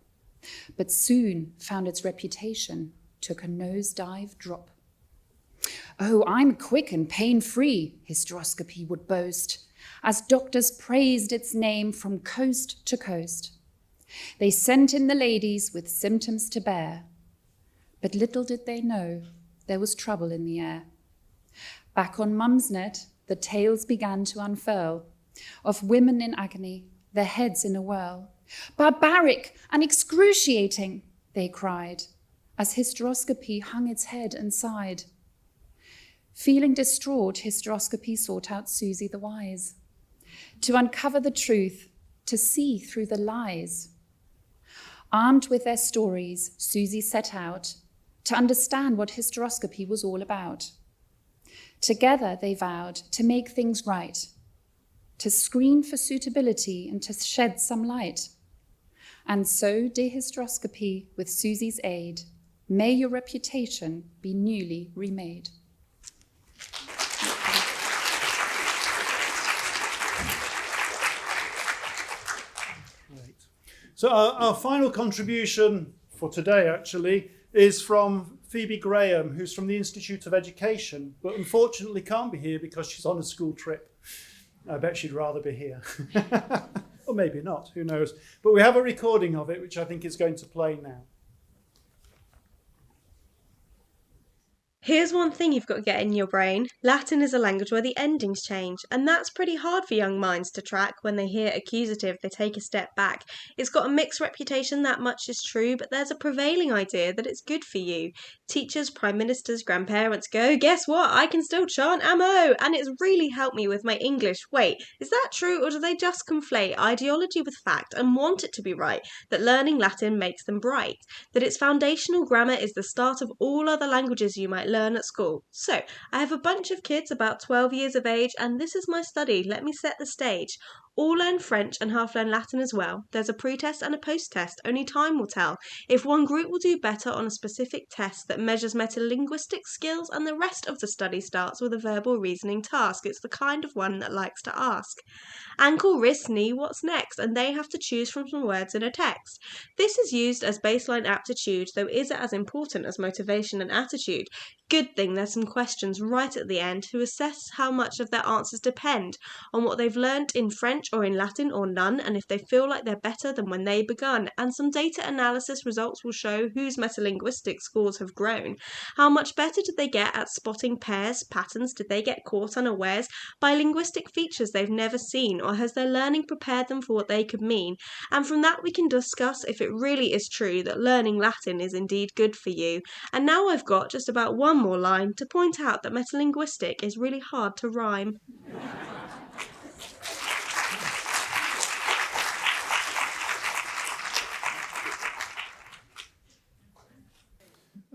but soon found its reputation took a nosedive drop. Oh, I'm quick and pain-free, hysteroscopy would boast, as doctors praised its name from coast to coast. They sent in the ladies with symptoms to bear, but little did they know there was trouble in the air. Back on Mumsnet, the tales began to unfurl of women in agony, their heads in a whirl. Barbaric and excruciating, they cried, as hysteroscopy hung its head and sighed. Feeling distraught, hysteroscopy sought out Susie the Wise, to uncover the truth, to see through the lies. Armed with their stories, Susie set out to understand what hysteroscopy was all about. Together they vowed to make things right, to screen for suitability and to shed some light. And so, dear hysteroscopy, with Susie's aid, may your reputation be newly remade. Great. So our final contribution for today, actually, is from Phoebe Graham, who's from the Institute of Education, but unfortunately can't be here because she's on a school trip. I bet she'd rather be here. Or maybe not, who knows. But we have a recording of it, which I think is going to play now. Here's one thing you've got to get in your brain. Latin is a language where the endings change, and that's pretty hard for young minds to track. When they hear accusative, they take a step back. It's got a mixed reputation, that much is true, but there's a prevailing idea that it's good for you. Teachers, prime ministers, grandparents go, guess what? I can still chant ammo, and it's really helped me with my English. Wait, is that true, or do they just conflate ideology with fact and want it to be right, that learning Latin makes them bright, that its foundational grammar is the start of all other languages you might learn at school? So, I have a bunch of kids about 12 years of age, and this is my study. Let me set the stage. All learn French and half learn Latin as well. There's a pre-test and a post-test. Only time will tell if one group will do better on a specific test that measures metalinguistic skills, and the rest of the study starts with a verbal reasoning task. It's the kind of one that likes to ask. Ankle, wrist, knee, what's next? And they have to choose from some words in a text. This is used as baseline aptitude, though is it as important as motivation and attitude? Good thing there's some questions right at the end to assess how much of their answers depend on what they've learnt in French or in Latin or none, and if they feel like they're better than when they begun. And some data analysis results will show whose metalinguistic scores have grown. How much better did they get at spotting pairs, patterns? Did they get caught unawares by linguistic features they've never seen, or has their learning prepared them for what they could mean? And from that we can discuss if it really is true that learning Latin is indeed good for you. And now I've got just about one more line to point out that metalinguistic is really hard to rhyme.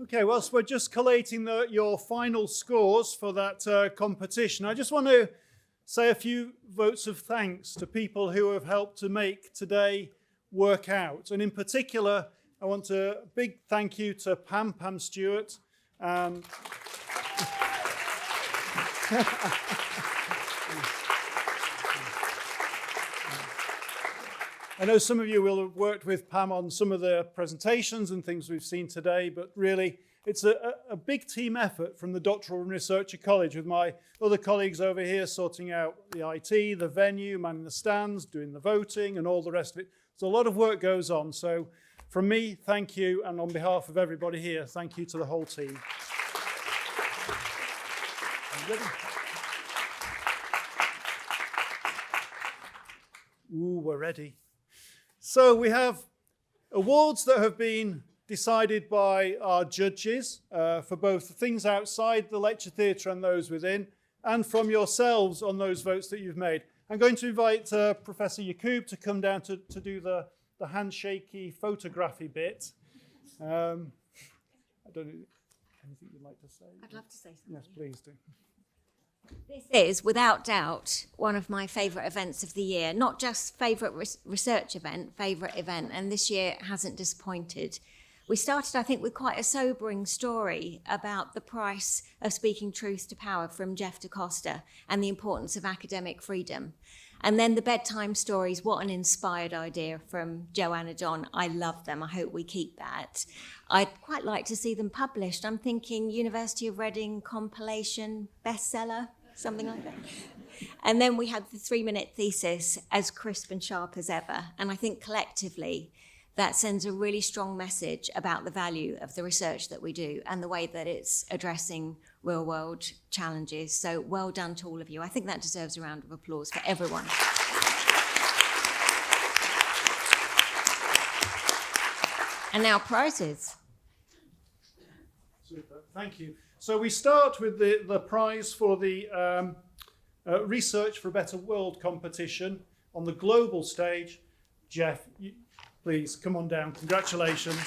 Okay, whilst we're just collating your final scores for that competition, I just want to say a few votes of thanks to people who have helped to make today work out. And in particular, I want a big thank you to Pam Stewart. I know some of you will have worked with Pam on some of the presentations and things we've seen today, but really it's a big team effort from the Doctoral and Researcher College, with my other colleagues over here sorting out the IT, the venue, manning the stands, doing the voting and all the rest of it. So a lot of work goes on. So from me, thank you, and on behalf of everybody here, thank you to the whole team. Ooh, we're ready. So we have awards that have been decided by our judges for both things outside the lecture theatre and those within, and from yourselves on those votes that you've made. I'm going to invite Professor Yacoub to come down to do the handshakey photography bit. I don't know, anything you'd like to say? I'd love to say something. Yes, please do. This is, without doubt, one of my favourite events of the year. Not just favourite research event, favourite event, and this year it hasn't disappointed. We started, I think, with quite a sobering story about the price of speaking truth to power from Jeff DaCosta and the importance of academic freedom. And then the bedtime stories, what an inspired idea from Joanna Don. I love them. I hope we keep that. I'd quite like to see them published. I'm thinking University of Reading compilation bestseller, something like that. And then we had the 3-minute thesis, as crisp and sharp as ever. And I think collectively, that sends a really strong message about the value of the research that we do and the way that it's addressing real world challenges. So well done to all of you. I think that deserves a round of applause for everyone. And now prizes. Super, thank you. So we start with the prize for the Research for a Better World competition on the global stage. Jeff, please come on down. Congratulations.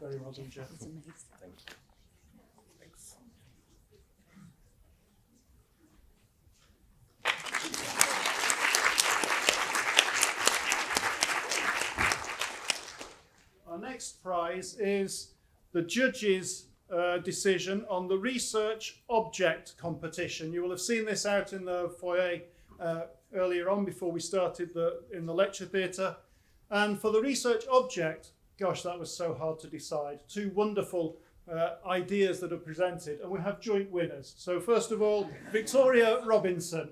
Very well done, Jeff. That's amazing. Thanks. Our next prize is the judges' decision on the research object competition. You will have seen this out in the foyer earlier on before we started in the lecture theatre. And for the research object, gosh, that was so hard to decide. 2 wonderful ideas that are presented, and we have joint winners. So first of all, Victoria Robinson.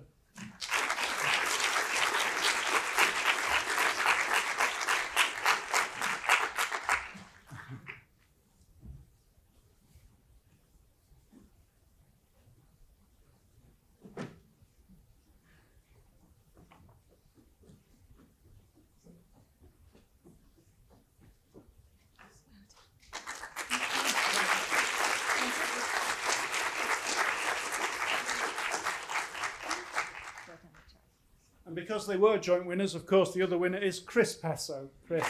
And because they were joint winners, of course, the other winner is Chris Pesso. Chris.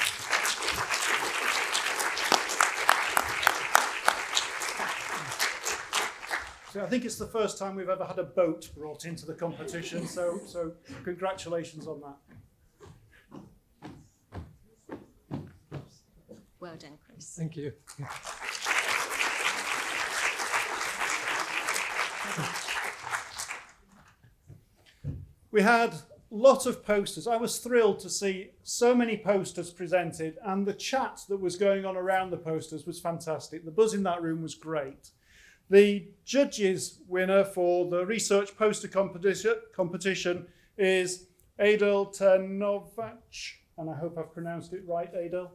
So I think it's the first time we've ever had a boat brought into the competition, so congratulations on that. Well done, Chris. Thank you. We had a lot of posters. I was thrilled to see so many posters presented, and the chat that was going on around the posters was fantastic. The buzz in that room was great. The judges winner for the research poster competition is Adel Ternovac, and I hope I've pronounced it right, Adel.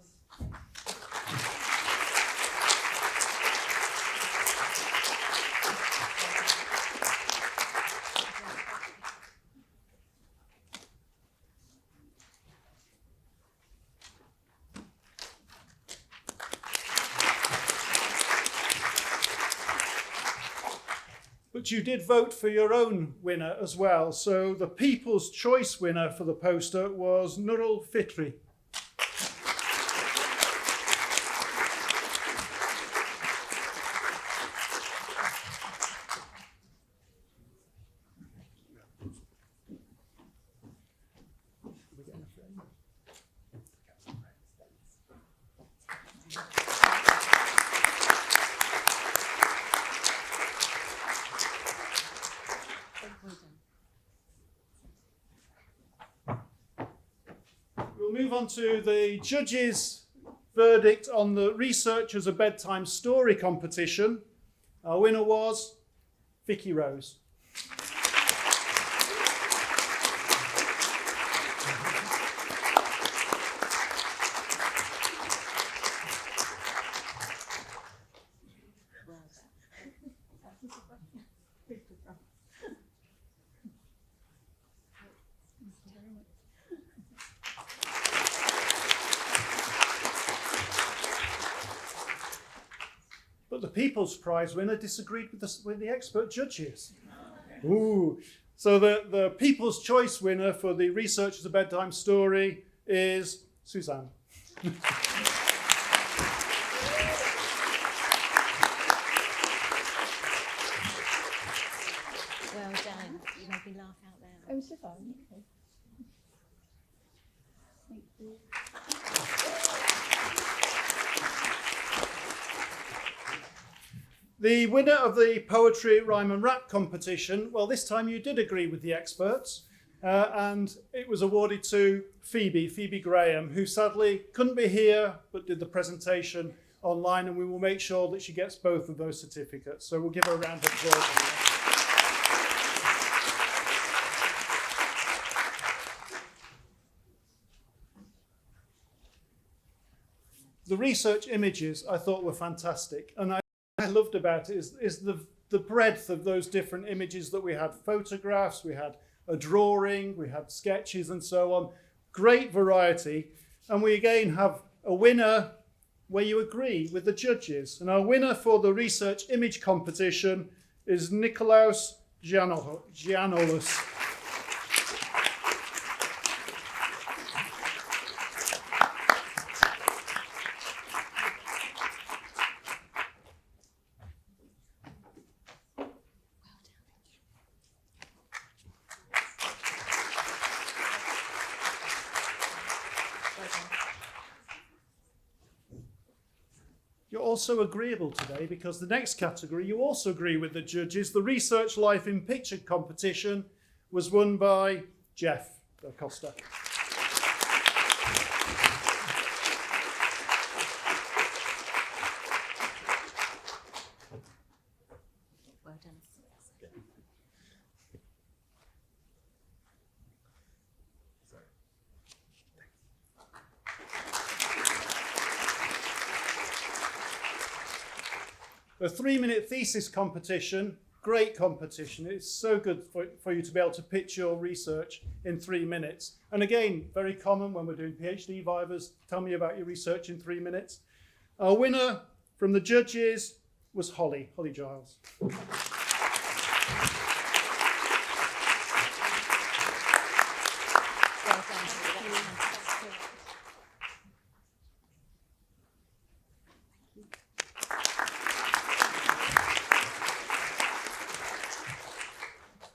But you did vote for your own winner as well. So the People's Choice winner for the poster was Nurul Fitri. We'll move on to the judges' verdict on the Research as a Bedtime Story competition. Our winner was Vicky Rose. But the People's Prize winner disagreed with the expert judges. Ooh. So the People's Choice winner for the Research as a Bedtime Story is Suzanne. Well done. You made me laugh out loud. Oh, Suzanne. Okay. Thank you. The winner of the Poetry, Rhyme and Rap competition, well, this time you did agree with the experts, and it was awarded to Phoebe Graham, who sadly couldn't be here but did the presentation online, and we will make sure that she gets both of those certificates. So we'll give her a round of applause. The research images I thought were fantastic, and I loved about it is the breadth of those different images that we had. Photographs, we had a drawing, we had sketches and so on. Great variety. And we again have a winner where you agree with the judges. And our winner for the research image competition is Nikolaos Giannoulis. You're also agreeable today because the next category, you also agree with the judges. The Research Life in Picture competition was won by Jeff Acosta. Well done. The 3-minute thesis competition, great competition. It's so good for you to be able to pitch your research in 3 minutes. And again, very common when we're doing PhD vivas, tell me about your research in 3 minutes. Our winner from the judges was Holly Giles.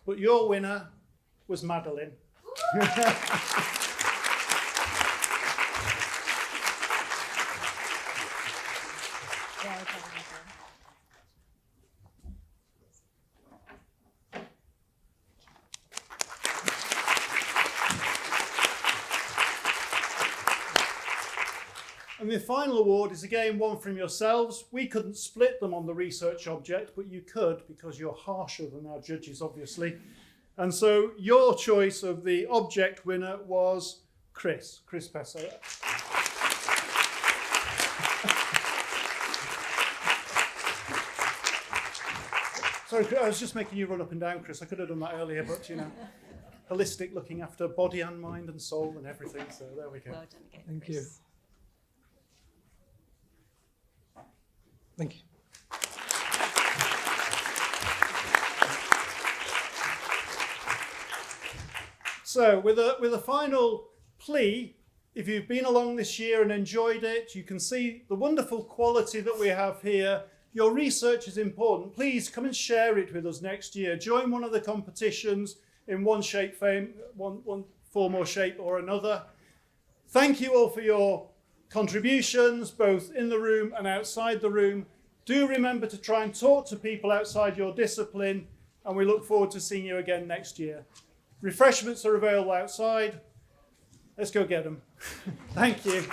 but your winner was Madeline. And the final award is again one from yourselves. We couldn't split them on the research object, but you could because you're harsher than our judges, obviously. And so your choice of the object winner was Chris Pessoa. Sorry, I was just making you run up and down, Chris. I could have done that earlier, but you know, holistic, looking after body and mind and soul and everything. So there we go. Well done again, Thank Chris. you. Thank you. So with a final plea, if you've been along this year and enjoyed it, you can see the wonderful quality that we have here. Your research is important. Please come and share it with us next year. Join one of the competitions in one form or shape or another. Thank you all for your contributions, both in the room and outside the room. Do remember to try and talk to people outside your discipline, and we look forward to seeing you again next year. Refreshments are available outside. Let's go get them. Thank you.